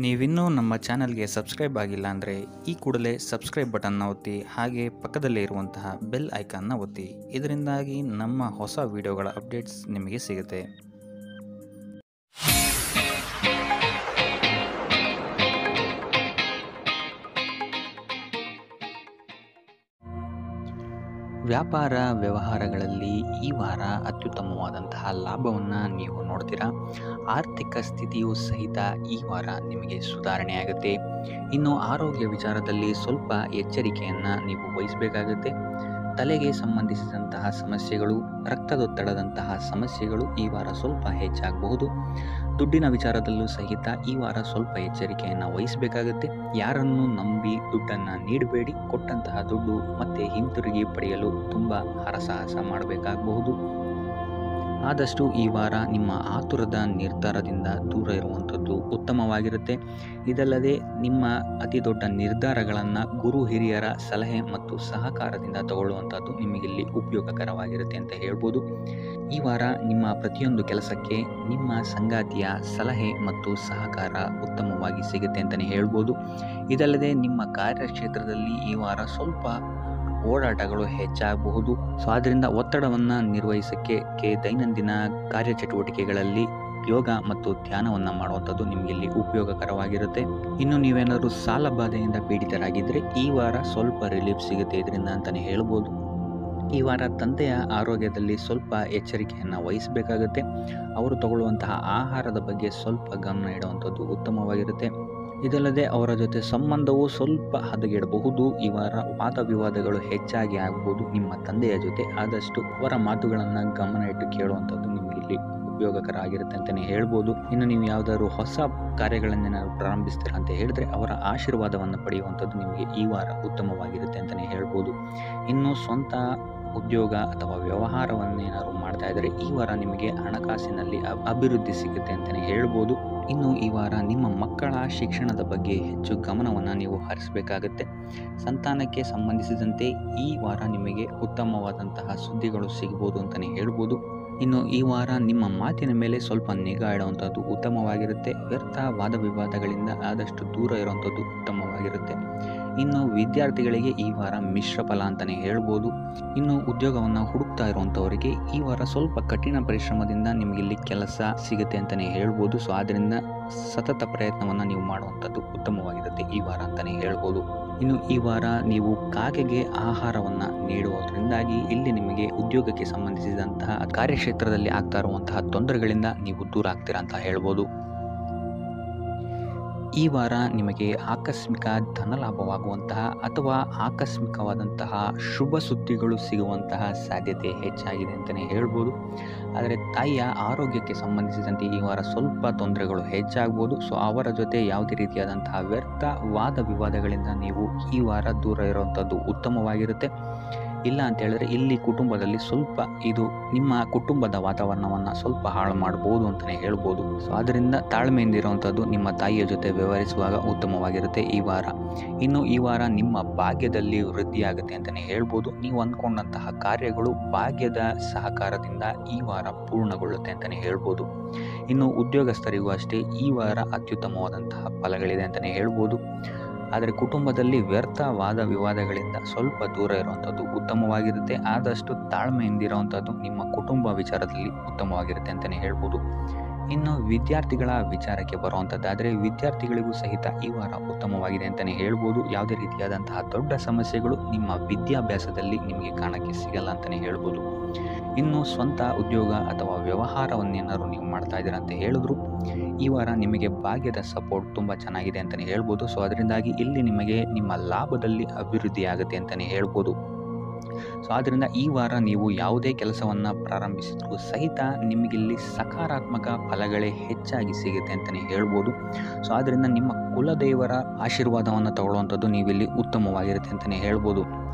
ನೀವಿನ್ನೂ ನಮ್ಮ ಚಾನಲ್ಗೆ ಸಬ್ಸ್ಕ್ರೈಬ್ ಆಗಿಲ್ಲ ಅಂದರೆ ಈ ಕೂಡಲೇ ಸಬ್ಸ್ಕ್ರೈಬ್ ಬಟನ್ನ ಒತ್ತಿ, ಹಾಗೆ ಪಕ್ಕದಲ್ಲೇ ಇರುವಂತಹ ಬೆಲ್ ಐಕಾನ್ನ ಒತ್ತಿ. ಇದರಿಂದಾಗಿ ನಮ್ಮ ಹೊಸ ವಿಡಿಯೋಗಳ ಅಪ್ಡೇಟ್ಸ್ ನಿಮಗೆ ಸಿಗುತ್ತೆ. ವ್ಯಾಪಾರ ವ್ಯವಹಾರಗಳಲ್ಲಿ ಈ ವಾರ ಅತ್ಯುತ್ತಮವಾದಂತಹ ಲಾಭವನ್ನು ನೀವು ನೋಡ್ತೀರಾ. ಆರ್ಥಿಕ ಸ್ಥಿತಿಯೂ ಸಹಿತ ಈ ವಾರ ನಿಮಗೆ ಸುಧಾರಣೆಯಾಗುತ್ತೆ. ಇನ್ನು ಆರೋಗ್ಯ ವಿಚಾರದಲ್ಲಿ ಸ್ವಲ್ಪ ಎಚ್ಚರಿಕೆಯನ್ನು ನೀವು ವಹಿಸಬೇಕಾಗುತ್ತೆ. ತಲೆಗೆ ಸಂಬಂಧಿಸಿದಂತಹ ಸಮಸ್ಯೆಗಳು, ರಕ್ತದೊತ್ತಡದಂತಹ ಸಮಸ್ಯೆಗಳು ಈ ವಾರ ಸ್ವಲ್ಪ ಹೆಚ್ಚಾಗಬಹುದು. ದುಡ್ಡಿನ ವಿಚಾರದಲ್ಲೂ ಸಹಿತ ಈ ವಾರ ಸ್ವಲ್ಪ ಎಚ್ಚರಿಕೆಯನ್ನು ವಹಿಸಬೇಕಾಗುತ್ತೆ. ಯಾರನ್ನು ನಂಬಿ ದುಡ್ಡನ್ನು ನೀಡಬೇಡಿ. ಕೊಟ್ಟಂತಹ ದುಡ್ಡು ಮತ್ತೆ ಹಿಂತಿರುಗಿ ಪಡೆಯಲು ತುಂಬ ಹರಸಾಹಸ ಮಾಡಬೇಕಾಗಬಹುದು. ಆದಷ್ಟು ಈ ವಾರ ನಿಮ್ಮ ಆತುರದ ನಿರ್ಧಾರದಿಂದ ದೂರ ಇರುವಂಥದ್ದು ಉತ್ತಮವಾಗಿರುತ್ತೆ. ಇದಲ್ಲದೆ ನಿಮ್ಮ ಅತಿ ದೊಡ್ಡ ನಿರ್ಧಾರಗಳನ್ನು ಗುರು ಹಿರಿಯರ ಸಲಹೆ ಮತ್ತು ಸಹಕಾರದಿಂದ ತಗೊಳ್ಳುವಂಥದ್ದು ನಿಮಗಿಲ್ಲಿ ಉಪಯೋಗಕರವಾಗಿರುತ್ತೆ ಅಂತ ಹೇಳ್ಬೋದು. ಈ ವಾರ ನಿಮ್ಮ ಪ್ರತಿಯೊಂದು ಕೆಲಸಕ್ಕೆ ನಿಮ್ಮ ಸಂಗಾತಿಯ ಸಲಹೆ ಮತ್ತು ಸಹಕಾರ ಉತ್ತಮವಾಗಿ ಸಿಗುತ್ತೆ ಅಂತಲೇ ಹೇಳ್ಬೋದು. ಇದಲ್ಲದೆ ನಿಮ್ಮ ಕಾರ್ಯಕ್ಷೇತ್ರದಲ್ಲಿ ಈ ವಾರ ಸ್ವಲ್ಪ ಓಡಾಟಗಳು ಹೆಚ್ಚಾಗಬಹುದು. ಸೊ ಆದ್ದರಿಂದ ಒತ್ತಡವನ್ನು ನಿರ್ವಹಿಸಕ್ಕೆ ದೈನಂದಿನ ಕಾರ್ಯಚಟುವಟಿಕೆಗಳಲ್ಲಿ ಯೋಗ ಮತ್ತು ಧ್ಯಾನವನ್ನು ಮಾಡುವಂಥದ್ದು ನಿಮಗೆ ಇಲ್ಲಿ ಉಪಯೋಗಕರವಾಗಿರುತ್ತೆ. ಇನ್ನು ನೀವೇನಾದರೂ ಸಾಲ ಬಾಧೆಯಿಂದ ಪೀಡಿತರಾಗಿದ್ದರೆ ಈ ವಾರ ಸ್ವಲ್ಪ ರಿಲೀಫ್ ಸಿಗುತ್ತೆ ಇದರಿಂದ ಅಂತಲೇ ಹೇಳ್ಬೋದು. ಈ ವಾರ ತಂದೆಯ ಆರೋಗ್ಯದಲ್ಲಿ ಸ್ವಲ್ಪ ಎಚ್ಚರಿಕೆಯನ್ನು ವಹಿಸಬೇಕಾಗುತ್ತೆ. ಅವರು ತಗೊಳ್ಳುವಂತಹ ಆಹಾರದ ಬಗ್ಗೆ ಸ್ವಲ್ಪ ಗಮನ ಇಡುವಂಥದ್ದು ಉತ್ತಮವಾಗಿರುತ್ತೆ. ಇದಲ್ಲದೆ ಅವರ ಜೊತೆ ಸಂಬಂಧವು ಸ್ವಲ್ಪ ಹದಗೆಡಬಹುದು. ಈ ವಾರ ವಾದ ವಿವಾದಗಳು ಹೆಚ್ಚಾಗಿ ಆಗಬಹುದು ನಿಮ್ಮ ತಂದೆಯ ಜೊತೆ. ಆದಷ್ಟು ಅವರ ಮಾತುಗಳನ್ನು ಗಮನ ಇಟ್ಟು ಕೇಳುವಂಥದ್ದು ನಿಮಗೆ ಇಲ್ಲಿ ಉಪಯೋಗಕರ ಆಗಿರುತ್ತೆ ಅಂತಲೇ ಹೇಳ್ಬೋದು. ಇನ್ನು ನೀವು ಯಾವುದಾದ್ರು ಹೊಸ ಕಾರ್ಯಗಳನ್ನೇನಾದ್ರು ಪ್ರಾರಂಭಿಸ್ತೀರಾ ಅಂತ ಹೇಳಿದ್ರೆ ಅವರ ಆಶೀರ್ವಾದವನ್ನು ಪಡೆಯುವಂಥದ್ದು ನಿಮಗೆ ಈ ವಾರ ಉತ್ತಮವಾಗಿರುತ್ತೆ ಅಂತಲೇ ಹೇಳ್ಬೋದು. ಇನ್ನು ಸ್ವಂತ ಉದ್ಯೋಗ ಅಥವಾ ವ್ಯವಹಾರವನ್ನೇನಾದ್ರು ಮಾಡ್ತಾ ಇದ್ದರೆ ಈ ವಾರ ನಿಮಗೆ ಹಣಕಾಸಿನಲ್ಲಿ ಅಭಿವೃದ್ಧಿ ಸಿಗುತ್ತೆ ಅಂತಲೇ ಹೇಳ್ಬೋದು. ಇನ್ನು ಈ ವಾರ ನಿಮ್ಮ ಮಕ್ಕಳ ಶಿಕ್ಷಣದ ಬಗ್ಗೆ ಹೆಚ್ಚು ಗಮನವನ್ನು ನೀವು ಹರಿಸಬೇಕಾಗುತ್ತೆ. ಸಂತಾನಕ್ಕೆ ಸಂಬಂಧಿಸಿದಂತೆ ಈ ವಾರ ನಿಮಗೆ ಉತ್ತಮವಾದಂತಹ ಸುದ್ದಿಗಳು ಸಿಗ್ಬೋದು ಅಂತಲೇ ಹೇಳ್ಬೋದು. ಇನ್ನು ಈ ವಾರ ನಿಮ್ಮ ಮಾತಿನ ಮೇಲೆ ಸ್ವಲ್ಪ ನಿಗಾ ಇಡುವಂಥದ್ದು ಉತ್ತಮವಾಗಿರುತ್ತೆ. ವ್ಯರ್ಥ ವಾದ ವಿವಾದಗಳಿಂದ ಆದಷ್ಟು ದೂರ ಇರುವಂಥದ್ದು ಉತ್ತಮವಾಗಿರುತ್ತೆ. ಇನ್ನು ವಿದ್ಯಾರ್ಥಿಗಳಿಗೆ ಈ ವಾರ ಮಿಶ್ರ ಫಲ ಅಂತಲೇ ಹೇಳ್ಬೋದು. ಇನ್ನು ಉದ್ಯೋಗವನ್ನು ಹುಡುಕ್ತಾ ಇರುವಂಥವರಿಗೆ ಈ ವಾರ ಸ್ವಲ್ಪ ಕಠಿಣ ಪರಿಶ್ರಮದಿಂದ ನಿಮಗಿಲ್ಲಿ ಕೆಲಸ ಸಿಗುತ್ತೆ ಅಂತಲೇ ಹೇಳ್ಬೋದು. ಸೊ ಆದ್ದರಿಂದ ಸತತ ಪ್ರಯತ್ನವನ್ನು ನೀವು ಮಾಡುವಂಥದ್ದು ಉತ್ತಮವಾಗಿರುತ್ತೆ ಈ ವಾರ ಅಂತಲೇ ಹೇಳ್ಬೋದು. ಇನ್ನು ಈ ವಾರ ನೀವು ಕಾಗೆಗೆ ಆಹಾರವನ್ನು ನೀಡುವುದರಿಂದಾಗಿ ಇಲ್ಲಿ ನಿಮಗೆ ಉದ್ಯೋಗಕ್ಕೆ ಸಂಬಂಧಿಸಿದಂತಹ ಕಾರ್ಯಕ್ಷೇತ್ರದಲ್ಲಿ ಆಗ್ತಾ ಇರುವಂತಹ ತೊಂದರೆಗಳಿಂದ ನೀವು ದೂರ ಆಗ್ತೀರಾ ಅಂತ ಹೇಳ್ಬೋದು. ಈ ವಾರ ನಿಮಗೆ ಆಕಸ್ಮಿಕ ಧನಲಾಭವಾಗುವಂತಹ ಅಥವಾ ಆಕಸ್ಮಿಕವಾದಂತಹ ಶುಭ ಸುದ್ದಿಗಳು ಸಿಗುವಂತಹ ಸಾಧ್ಯತೆ ಹೆಚ್ಚಾಗಿದೆ ಅಂತಲೇ ಹೇಳ್ಬೋದು. ಆದರೆ ತಾಯಿಯ ಆರೋಗ್ಯಕ್ಕೆ ಸಂಬಂಧಿಸಿದಂತೆ ಈ ವಾರ ಸ್ವಲ್ಪ ತೊಂದರೆಗಳು ಹೆಚ್ಚಾಗ್ಬೋದು. ಸೊ ಅವರ ಜೊತೆ ಯಾವುದೇ ರೀತಿಯಾದಂತಹ ವ್ಯರ್ಥ ವಾದ ವಿವಾದಗಳಿಂದ ನೀವು ಈ ವಾರ ದೂರ ಇರುವಂಥದ್ದು ಉತ್ತಮವಾಗಿರುತ್ತೆ. ಇಲ್ಲ ಅಂತ ಹೇಳಿದ್ರೆ ಇಲ್ಲಿ ಕುಟುಂಬದಲ್ಲಿ ಸ್ವಲ್ಪ ಇದು ನಿಮ್ಮ ಕುಟುಂಬದ ವಾತಾವರಣವನ್ನು ಸ್ವಲ್ಪ ಹಾಳು ಮಾಡ್ಬೋದು ಅಂತಲೇ ಹೇಳ್ಬೋದು. ಸೊ ಅದರಿಂದ ತಾಳ್ಮೆಯಿಂದ ಇರುವಂಥದ್ದು ನಿಮ್ಮ ತಾಯಿಯ ಜೊತೆ ವ್ಯವಹರಿಸುವಾಗ ಉತ್ತಮವಾಗಿರುತ್ತೆ ಈ ವಾರ. ಇನ್ನು ಈ ವಾರ ನಿಮ್ಮ ಭಾಗ್ಯದಲ್ಲಿ ವೃದ್ಧಿಯಾಗುತ್ತೆ ಅಂತಲೇ ಹೇಳ್ಬೋದು. ನೀವು ಅಂದ್ಕೊಂಡಂತಹ ಕಾರ್ಯಗಳು ಭಾಗ್ಯದ ಸಹಕಾರದಿಂದ ಈ ವಾರ ಪೂರ್ಣಗೊಳ್ಳುತ್ತೆ ಅಂತಲೇ ಹೇಳ್ಬೋದು. ಇನ್ನು ಉದ್ಯೋಗಸ್ಥರಿಗೂ ಅಷ್ಟೇ ಈ ವಾರ ಅತ್ಯುತ್ತಮವಾದಂತಹ ಫಲಗಳಿದೆ ಅಂತಲೇ ಹೇಳ್ಬೋದು. ಆದರೆ ಕುಟುಂಬದಲ್ಲಿ ವ್ಯರ್ಥ ವಾದ ವಿವಾದಗಳಿಂದ ಸ್ವಲ್ಪ ದೂರ ಇರುವಂಥದ್ದು ಉತ್ತಮವಾಗಿರುತ್ತೆ. ಆದಷ್ಟು ತಾಳ್ಮೆಯಿಂದಿರುವಂಥದ್ದು ನಿಮ್ಮ ಕುಟುಂಬ ವಿಚಾರದಲ್ಲಿ ಉತ್ತಮವಾಗಿರುತ್ತೆ ಅಂತಲೇ ಹೇಳ್ಬೋದು. ಇನ್ನು ವಿದ್ಯಾರ್ಥಿಗಳ ವಿಚಾರಕ್ಕೆ ಬರುವಂಥದ್ದಾದರೆ ವಿದ್ಯಾರ್ಥಿಗಳಿಗೂ ಸಹಿತ ಈ ವಾರ ಉತ್ತಮವಾಗಿದೆ ಅಂತಲೇ ಹೇಳ್ಬೋದು. ಯಾವುದೇ ರೀತಿಯಾದಂತಹ ದೊಡ್ಡ ಸಮಸ್ಯೆಗಳು ನಿಮ್ಮ ವಿದ್ಯಾಭ್ಯಾಸದಲ್ಲಿ ನಿಮಗೆ ಕಾಣಕ್ಕೆ ಸಿಗಲ್ಲ ಅಂತಲೇ ಹೇಳ್ಬೋದು. ಇನ್ನು ಸ್ವಂತ ಉದ್ಯೋಗ ಅಥವಾ ವ್ಯವಹಾರವನ್ನೇನಾದ್ರು ನೀವು ಮಾಡ್ತಾ ಇದ್ದೀರಾ ಅಂತ ಹೇಳಿದ್ರು ಈ ವಾರ ನಿಮಗೆ ಭಾಗ್ಯದ ಸಪೋರ್ಟ್ ತುಂಬ ಚೆನ್ನಾಗಿದೆ ಅಂತಲೇ ಹೇಳ್ಬೋದು. ಸೊ ಅದರಿಂದಾಗಿ ಇಲ್ಲಿ ನಿಮಗೆ ನಿಮ್ಮ ಲಾಭದಲ್ಲಿ ಅಭಿವೃದ್ಧಿ ಆಗುತ್ತೆ ಅಂತಲೇ ಹೇಳ್ಬೋದು. ಸೊ ಆದ್ದರಿಂದ ಈ ವಾರ ನೀವು ಯಾವುದೇ ಕೆಲಸವನ್ನು ಪ್ರಾರಂಭಿಸಿದ್ರೂ ಸಹಿತ ನಿಮಗಿಲ್ಲಿ ಸಕಾರಾತ್ಮಕ ಫಲಗಳೇ ಹೆಚ್ಚಾಗಿ ಸಿಗುತ್ತೆ ಅಂತಲೇ ಹೇಳ್ಬೋದು. ಸೊ ಆದ್ದರಿಂದ ನಿಮ್ಮ ಕುಲದೇವರ ಆಶೀರ್ವಾದವನ್ನು ತಗೊಳ್ಳುವಂಥದ್ದು ನೀವಿಲ್ಲಿ ಉತ್ತಮವಾಗಿರುತ್ತೆ ಅಂತಲೇ ಹೇಳ್ಬೋದು.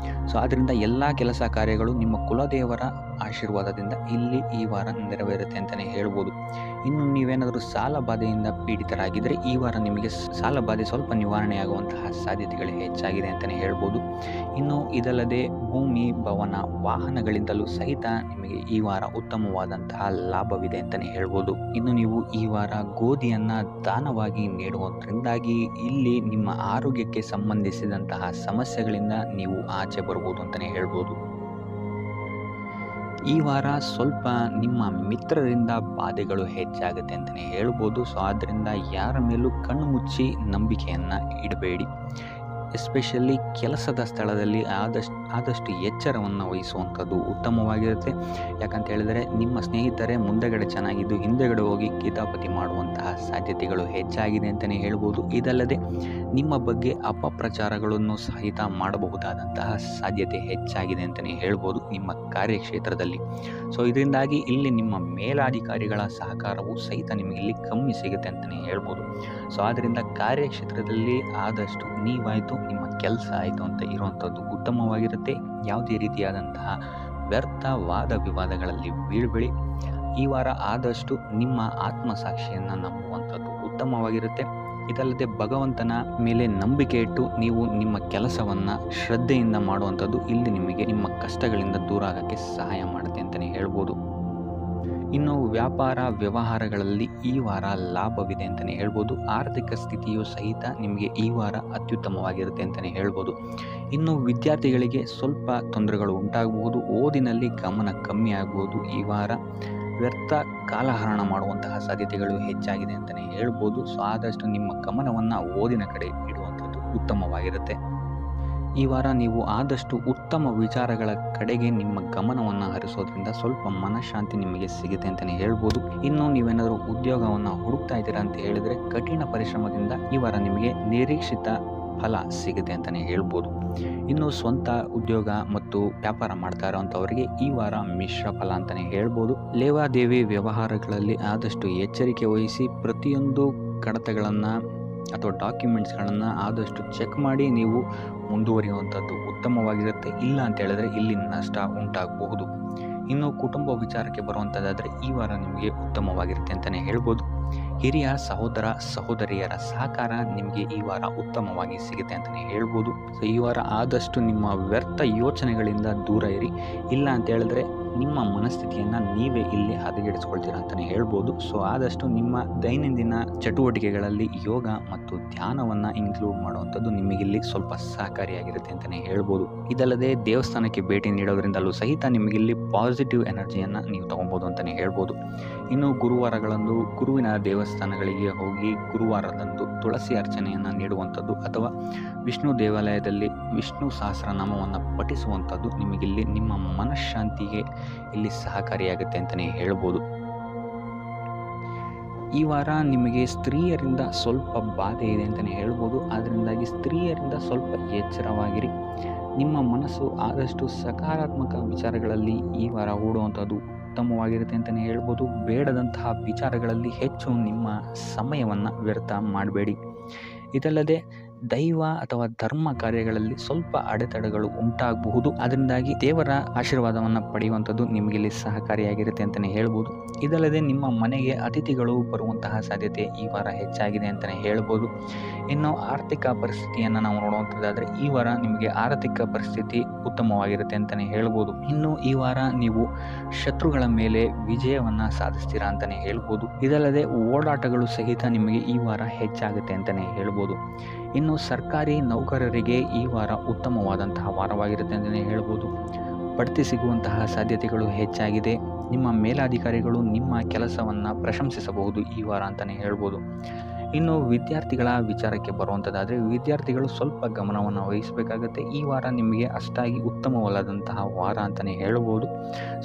ಸೊ ಆದ್ದರಿಂದ ಎಲ್ಲ ಕೆಲಸ ಕಾರ್ಯಗಳು ನಿಮ್ಮ ಕುಲದೇವರ ಆಶೀರ್ವಾದದಿಂದ ಇಲ್ಲಿ ಈ ವಾರ ನೆರವೇರುತ್ತೆ ಅಂತಲೇ ಹೇಳ್ಬೋದು. ಇನ್ನು ನೀವೇನಾದರೂ ಸಾಲ ಬಾಧೆಯಿಂದ ಪೀಡಿತರಾಗಿದ್ದರೆ ಈ ವಾರ ನಿಮಗೆ ಸಾಲ ಬಾಧೆ ಸ್ವಲ್ಪ ನಿವಾರಣೆಯಾಗುವಂತಹ ಸಾಧ್ಯತೆಗಳು ಹೆಚ್ಚಾಗಿದೆ ಅಂತಲೇ ಹೇಳ್ಬೋದು. ಇನ್ನು ಇದಲ್ಲದೆ ಭೂಮಿ, ಭವನ, ವಾಹನಗಳಿಂದಲೂ ಸಹಿತ ನಿಮಗೆ ಈ ವಾರ ಉತ್ತಮವಾದಂತಹ ಲಾಭವಿದೆ ಅಂತಲೇ ಹೇಳ್ಬೋದು. ಇನ್ನು ನೀವು ಈ ವಾರ ಗೋಧಿಯನ್ನು ದಾನವಾಗಿ ನೀಡುವುದರಿಂದಾಗಿ ಇಲ್ಲಿ ನಿಮ್ಮ ಆರೋಗ್ಯಕ್ಕೆ ಸಂಬಂಧಿಸಿದಂತಹ ಸಮಸ್ಯೆಗಳಿಂದ ನೀವು ಆಚೆ ಬರ್ಬೋದು ಅಂತಲೇ ಹೇಳ್ಬೋದು. ಈ ವಾರ ಸ್ವಲ್ಪ ನಿಮ್ಮ ಮಿತ್ರರಿಂದ ಬಾಧೆಗಳು ಹೆಚ್ಚಾಗುತ್ತೆ ಅಂತಲೇ ಹೇಳ್ಬೋದು. ಸೊ ಆದ್ದರಿಂದ ಯಾರ ಮೇಲೂ ಕಣ್ಣು ಮುಚ್ಚಿ ನಂಬಿಕೆಯನ್ನು ಇಡಬೇಡಿ. ಎಸ್ಪೆಷಲಿ ಕೆಲಸದ ಸ್ಥಳದಲ್ಲಿ ಆದಷ್ಟು ಎಚ್ಚರವನ್ನು ವಹಿಸುವಂಥದ್ದು ಉತ್ತಮವಾಗಿರುತ್ತೆ. ಯಾಕಂತ ಹೇಳಿದರೆ ನಿಮ್ಮ ಸ್ನೇಹಿತರೇ ಮುಂದೆಗಡೆ ಚೆನ್ನಾಗಿದ್ದು ಹಿಂದೆಗಡೆ ಹೋಗಿ ಕಿತಾಪತಿ ಮಾಡುವಂತಹ ಸಾಧ್ಯತೆಗಳು ಹೆಚ್ಚಾಗಿದೆ ಅಂತಲೇ ಹೇಳ್ಬೋದು. ಇದಲ್ಲದೆ ನಿಮ್ಮ ಬಗ್ಗೆ ಅಪಪ್ರಚಾರಗಳನ್ನು ಸಹಿತ ಮಾಡಬಹುದಾದಂತಹ ಸಾಧ್ಯತೆ ಹೆಚ್ಚಾಗಿದೆ ಅಂತಲೇ ಹೇಳ್ಬೋದು ನಿಮ್ಮ ಕಾರ್ಯಕ್ಷೇತ್ರದಲ್ಲಿ. ಸೊ ಇದರಿಂದಾಗಿ ಇಲ್ಲಿ ನಿಮ್ಮ ಮೇಲಾಧಿಕಾರಿಗಳ ಸಹಕಾರವು ಸಹಿತ ನಿಮಗೆ ಇಲ್ಲಿ ಕಮ್ಮಿ ಸಿಗುತ್ತೆ ಅಂತಲೇ ಹೇಳ್ಬೋದು. ಸೊ ಆದ್ದರಿಂದ ಕಾರ್ಯಕ್ಷೇತ್ರದಲ್ಲಿ ಆದಷ್ಟು ನೀವಾಯಿತು ನಿಮ್ಮ ಕೆಲಸ ಆಯಿತು ಅಂತ ಇರುವಂಥದ್ದು ಉತ್ತಮವಾಗಿರುತ್ತೆ. ಯಾವುದೇ ರೀತಿಯಾದಂತಹ ವ್ಯರ್ಥ ವಾದ ವಿವಾದಗಳಲ್ಲಿ ಬೀಳ್ಬೇಡಿ. ಈ ವಾರ ಆದಷ್ಟು ನಿಮ್ಮ ಆತ್ಮಸಾಕ್ಷಿಯನ್ನು ನಂಬುವಂಥದ್ದು ಉತ್ತಮವಾಗಿರುತ್ತೆ. ಇದಲ್ಲದೆ ಭಗವಂತನ ಮೇಲೆ ನಂಬಿಕೆ ಇಟ್ಟು ನೀವು ನಿಮ್ಮ ಕೆಲಸವನ್ನು ಶ್ರದ್ಧೆಯಿಂದ ಮಾಡುವಂಥದ್ದು ಇಲ್ಲಿ ನಿಮಗೆ ನಿಮ್ಮ ಕಷ್ಟಗಳಿಂದ ದೂರ ಆಗೋಕ್ಕೆ ಸಹಾಯ ಮಾಡುತ್ತೆ ಅಂತಲೇ ಹೇಳ್ಬೋದು. ಇನ್ನು ವ್ಯಾಪಾರ ವ್ಯವಹಾರಗಳಲ್ಲಿ ಈ ವಾರ ಲಾಭವಿದೆ ಅಂತಲೇ ಹೇಳ್ಬೋದು. ಆರ್ಥಿಕ ಸ್ಥಿತಿಯು ಸಹಿತ ನಿಮಗೆ ಈ ವಾರ ಅತ್ಯುತ್ತಮವಾಗಿರುತ್ತೆ ಅಂತಲೇ ಹೇಳ್ಬೋದು. ಇನ್ನು ವಿದ್ಯಾರ್ಥಿಗಳಿಗೆ ಸ್ವಲ್ಪ ತೊಂದರೆಗಳು ಉಂಟಾಗಬಹುದು. ಓದಿನಲ್ಲಿ ಗಮನ ಕಮ್ಮಿ ಆಗ್ಬೋದು. ಈ ವಾರ ವ್ಯರ್ಥ ಕಾಲಹರಣ ಮಾಡುವಂತಹ ಸಾಧ್ಯತೆಗಳು ಹೆಚ್ಚಾಗಿದೆ ಅಂತಲೇ ಹೇಳ್ಬೋದು. ಸೊ ಆದಷ್ಟು ನಿಮ್ಮ ಗಮನವನ್ನು ಓದಿನ ಕಡೆ ಇಡುವಂಥದ್ದು ಉತ್ತಮವಾಗಿರುತ್ತೆ. ಈ ವಾರ ನೀವು ಆದಷ್ಟು ಉತ್ತಮ ವಿಚಾರಗಳ ಕಡೆಗೆ ನಿಮ್ಮ ಗಮನವನ್ನು ಹರಿಸೋದ್ರಿಂದ ಸ್ವಲ್ಪ ಮನಃಶಾಂತಿ ನಿಮಗೆ ಸಿಗುತ್ತೆ ಅಂತಲೇ ಹೇಳ್ಬೋದು. ಇನ್ನು ನೀವೇನಾದರೂ ಉದ್ಯೋಗವನ್ನು ಹುಡುಕ್ತಾ ಇದ್ದೀರಾ ಅಂತ ಹೇಳಿದರೆ ಕಠಿಣ ಪರಿಶ್ರಮದಿಂದ ಈ ವಾರ ನಿಮಗೆ ನಿರೀಕ್ಷಿತ ಫಲ ಸಿಗುತ್ತೆ ಅಂತಲೇ ಹೇಳ್ಬೋದು. ಇನ್ನು ಸ್ವಂತ ಉದ್ಯೋಗ ಮತ್ತು ವ್ಯಾಪಾರ ಮಾಡ್ತಾ ಇರೋವಂಥವರಿಗೆ ಈ ವಾರ ಮಿಶ್ರ ಫಲ ಅಂತಲೇ ಹೇಳ್ಬೋದು. ಲೇವಾದೇವಿ ವ್ಯವಹಾರಗಳಲ್ಲಿ ಆದಷ್ಟು ಎಚ್ಚರಿಕೆ ವಹಿಸಿ ಪ್ರತಿಯೊಂದು ಕಡತಗಳನ್ನು ಅಥವಾ ಡಾಕ್ಯುಮೆಂಟ್ಸ್ಗಳನ್ನು ಆದಷ್ಟು ಚೆಕ್ ಮಾಡಿ ನೀವು ಮುಂದುವರಿಯುವಂಥದ್ದು ಉತ್ತಮವಾಗಿರುತ್ತೆ. ಇಲ್ಲ ಅಂತ ಹೇಳಿದ್ರೆ ಇಲ್ಲಿ ನಷ್ಟ ಉಂಟಾಗಬಹುದು. ಇನ್ನು ಕುಟುಂಬ ವಿಚಾರಕ್ಕೆ ಬರುವಂಥದ್ದಾದರೆ ಈ ವಾರ ನಿಮಗೆ ಉತ್ತಮವಾಗಿರುತ್ತೆ ಅಂತಲೇ ಹೇಳ್ಬೋದು. ಹಿರಿಯ ಸಹೋದರ ಸಹೋದರಿಯರ ಸಹಕಾರ ನಿಮಗೆ ಈ ವಾರ ಉತ್ತಮವಾಗಿ ಸಿಗುತ್ತೆ ಅಂತಲೇ ಹೇಳ್ಬೋದು. ಸೊ ಈ ವಾರ ಆದಷ್ಟು ನಿಮ್ಮ ವ್ಯರ್ಥ ಯೋಚನೆಗಳಿಂದ ದೂರ ಇರಿ. ಇಲ್ಲ ಅಂತ ಹೇಳಿದ್ರೆ ನಿಮ್ಮ ಮನಸ್ಥಿತಿಯನ್ನು ನೀವೇ ಇಲ್ಲಿ ಹದಗೆಡಿಸ್ಕೊಳ್ತೀರಾ ಅಂತಲೇ ಹೇಳ್ಬೋದು. ಸೊ ಆದಷ್ಟು ನಿಮ್ಮ ದೈನಂದಿನ ಚಟುವಟಿಕೆಗಳಲ್ಲಿ ಯೋಗ ಮತ್ತು ಧ್ಯಾನವನ್ನು ಇನ್ಕ್ಲೂಡ್ ಮಾಡುವಂಥದ್ದು ನಿಮಗಿಲ್ಲಿ ಸ್ವಲ್ಪ ಸಹಕಾರಿಯಾಗಿರುತ್ತೆ ಅಂತಲೇ ಹೇಳ್ಬೋದು. ಇದಲ್ಲದೆ ದೇವಸ್ಥಾನಕ್ಕೆ ಭೇಟಿ ನೀಡೋದ್ರಿಂದಲೂ ಸಹಿತ ನಿಮಗಿಲ್ಲಿ ಪಾಸಿಟಿವ್ ಎನರ್ಜಿಯನ್ನು ನೀವು ತೊಗೊಬೋದು ಅಂತಲೇ ಹೇಳ್ಬೋದು. ಇನ್ನು ಗುರುವಾರಗಳಂದು ಗುರುವಿನ ದೇವಸ್ಥಾನಗಳಿಗೆ ಹೋಗಿ ಗುರುವಾರದಂದು ತುಳಸಿ ಅರ್ಚನೆಯನ್ನು ನೀಡುವಂಥದ್ದು ಅಥವಾ ವಿಷ್ಣು ದೇವಾಲಯದಲ್ಲಿ ವಿಷ್ಣು ಸಹಸ್ರನಾಮವನ್ನು ಪಠಿಸುವಂಥದ್ದು ನಿಮಗಿಲ್ಲಿ ನಿಮ್ಮ ಮನಃಶಾಂತಿಗೆ ಇಲ್ಲಿ ಸಹಕಾರಿಯಾಗುತ್ತೆ ಅಂತಲೇ ಹೇಳ್ಬೋದು. ಈ ವಾರ ನಿಮಗೆ ಸ್ತ್ರೀಯರಿಂದ ಸ್ವಲ್ಪ ಬಾಧೆ ಇದೆ ಅಂತಲೇ ಹೇಳ್ಬೋದು. ಅದರಿಂದಾಗಿ ಸ್ತ್ರೀಯರಿಂದ ಸ್ವಲ್ಪ ಎಚ್ಚರವಾಗಿರಿ. ನಿಮ್ಮ ಮನಸ್ಸು ಆದಷ್ಟು ಸಕಾರಾತ್ಮಕ ವಿಚಾರಗಳಲ್ಲಿ ಈ ವಾರ ಹೂಡುವಂಥದ್ದು ಉತ್ತಮವಾಗಿರುತ್ತೆ ಅಂತಲೇ ಹೇಳ್ಬೋದು. ಬೇಡದಂತಹ ವಿಚಾರಗಳಲ್ಲಿ ಹೆಚ್ಚು ನಿಮ್ಮ ಸಮಯವನ್ನು ವ್ಯರ್ಥ ಮಾಡಬೇಡಿ. ಇದಲ್ಲದೆ ದೈವ ಅಥವಾ ಧರ್ಮ ಕಾರ್ಯಗಳಲ್ಲಿ ಸ್ವಲ್ಪ ಅಡೆತಡೆಗಳು ಉಂಟಾಗಬಹುದು. ಅದರಿಂದಾಗಿ ದೇವರ ಆಶೀರ್ವಾದವನ್ನು ಪಡೆಯುವಂಥದ್ದು ನಿಮಗಿಲ್ಲಿ ಸಹಕಾರಿಯಾಗಿರುತ್ತೆ ಅಂತಲೇ ಹೇಳ್ಬೋದು. ಇದಲ್ಲದೆ ನಿಮ್ಮ ಮನೆಗೆ ಅತಿಥಿಗಳು ಬರುವಂತಹ ಸಾಧ್ಯತೆ ಈ ವಾರ ಹೆಚ್ಚಾಗಿದೆ ಅಂತಲೇ ಹೇಳ್ಬೋದು. ಇನ್ನು ಆರ್ಥಿಕ ಪರಿಸ್ಥಿತಿಯನ್ನು ನಾವು ನೋಡುವಂಥದ್ದಾದರೆ ಈ ವಾರ ನಿಮಗೆ ಆರ್ಥಿಕ ಪರಿಸ್ಥಿತಿ ಉತ್ತಮವಾಗಿರುತ್ತೆ ಅಂತಲೇ ಹೇಳ್ಬೋದು. ಇನ್ನು ಈ ವಾರ ನೀವು ಶತ್ರುಗಳ ಮೇಲೆ ವಿಜಯವನ್ನು ಸಾಧಿಸ್ತೀರಾ ಅಂತಲೇ ಹೇಳ್ಬೋದು. ಇದಲ್ಲದೆ ಓಡಾಟಗಳು ಸಹಿತ ನಿಮಗೆ ಈ ವಾರ ಹೆಚ್ಚಾಗುತ್ತೆ ಅಂತಲೇ ಹೇಳ್ಬೋದು. ಇನ್ನು ಸರ್ಕಾರಿ ನೌಕರರಿಗೆ ಈ ವಾರ ಉತ್ತಮವಾದಂತಹ ವಾರವಾಗಿರುತ್ತೆ ಅಂತಲೇ ಹೇಳ್ಬೋದು. ಬಡ್ತಿ ಸಿಗುವಂತಹ ಸಾಧ್ಯತೆಗಳು ಹೆಚ್ಚಾಗಿದೆ. ನಿಮ್ಮ ಮೇಲಾಧಿಕಾರಿಗಳು ನಿಮ್ಮ ಕೆಲಸವನ್ನು ಪ್ರಶಂಸಿಸಬಹುದು ಈ ವಾರ ಅಂತಲೇ ಹೇಳ್ಬೋದು. ಇನ್ನು ವಿದ್ಯಾರ್ಥಿಗಳ ವಿಚಾರಕ್ಕೆ ಬರುವಂಥದ್ದಾದರೆ ವಿದ್ಯಾರ್ಥಿಗಳು ಸ್ವಲ್ಪ ಗಮನವನ್ನು ವಹಿಸಬೇಕಾಗುತ್ತೆ. ಈ ವಾರ ನಿಮಗೆ ಅಷ್ಟಾಗಿ ಉತ್ತಮವಲ್ಲದಂತಹ ವಾರ ಅಂತಲೇ ಹೇಳ್ಬೋದು.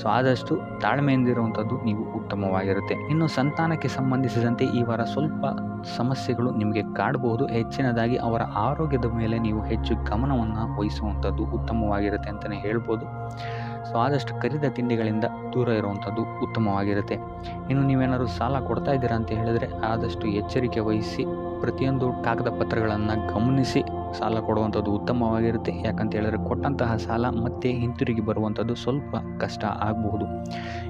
ಸೊ ಆದಷ್ಟು ತಾಳ್ಮೆಯಿಂದಿರುವಂಥದ್ದು ನೀವು ಉತ್ತಮವಾಗಿರುತ್ತೆ. ಇನ್ನು ಸಂತಾನಕ್ಕೆ ಸಂಬಂಧಿಸಿದಂತೆ ಈ ವಾರ ಸ್ವಲ್ಪ ಸಮಸ್ಯೆಗಳು ನಿಮಗೆ ಕಾಡಬಹುದು. ಹೆಚ್ಚಿನದಾಗಿ ಅವರ ಆರೋಗ್ಯದ ಮೇಲೆ ನೀವು ಹೆಚ್ಚು ಗಮನವನ್ನು ವಹಿಸುವಂಥದ್ದು ಉತ್ತಮವಾಗಿರುತ್ತೆ ಅಂತಲೇ ಹೇಳ್ಬೋದು. ಸೊ ಆದಷ್ಟು ಕರಿದ ತಿಂಡಿಗಳಿಂದ ದೂರ ಇರುವಂಥದ್ದು ಉತ್ತಮವಾಗಿರುತ್ತೆ. ಇನ್ನು ನೀವೇನಾದರೂ ಸಾಲ ಕೊಡ್ತಾ ಇದ್ದೀರಾ ಅಂತ ಹೇಳಿದ್ರೆ ಆದಷ್ಟು ಎಚ್ಚರಿಕೆ ವಹಿಸಿ ಪ್ರತಿಯೊಂದು ಕಾಗದ ಪತ್ರಗಳನ್ನು ಗಮನಿಸಿ ಸಾಲ ಕೊಡುವಂಥದ್ದು ಉತ್ತಮವಾಗಿರುತ್ತೆ. ಯಾಕಂತ ಹೇಳಿದ್ರೆ ಕೊಟ್ಟಂತಹ ಸಾಲ ಮತ್ತೆ ಹಿಂತಿರುಗಿ ಬರುವಂಥದ್ದು ಸ್ವಲ್ಪ ಕಷ್ಟ ಆಗಬಹುದು.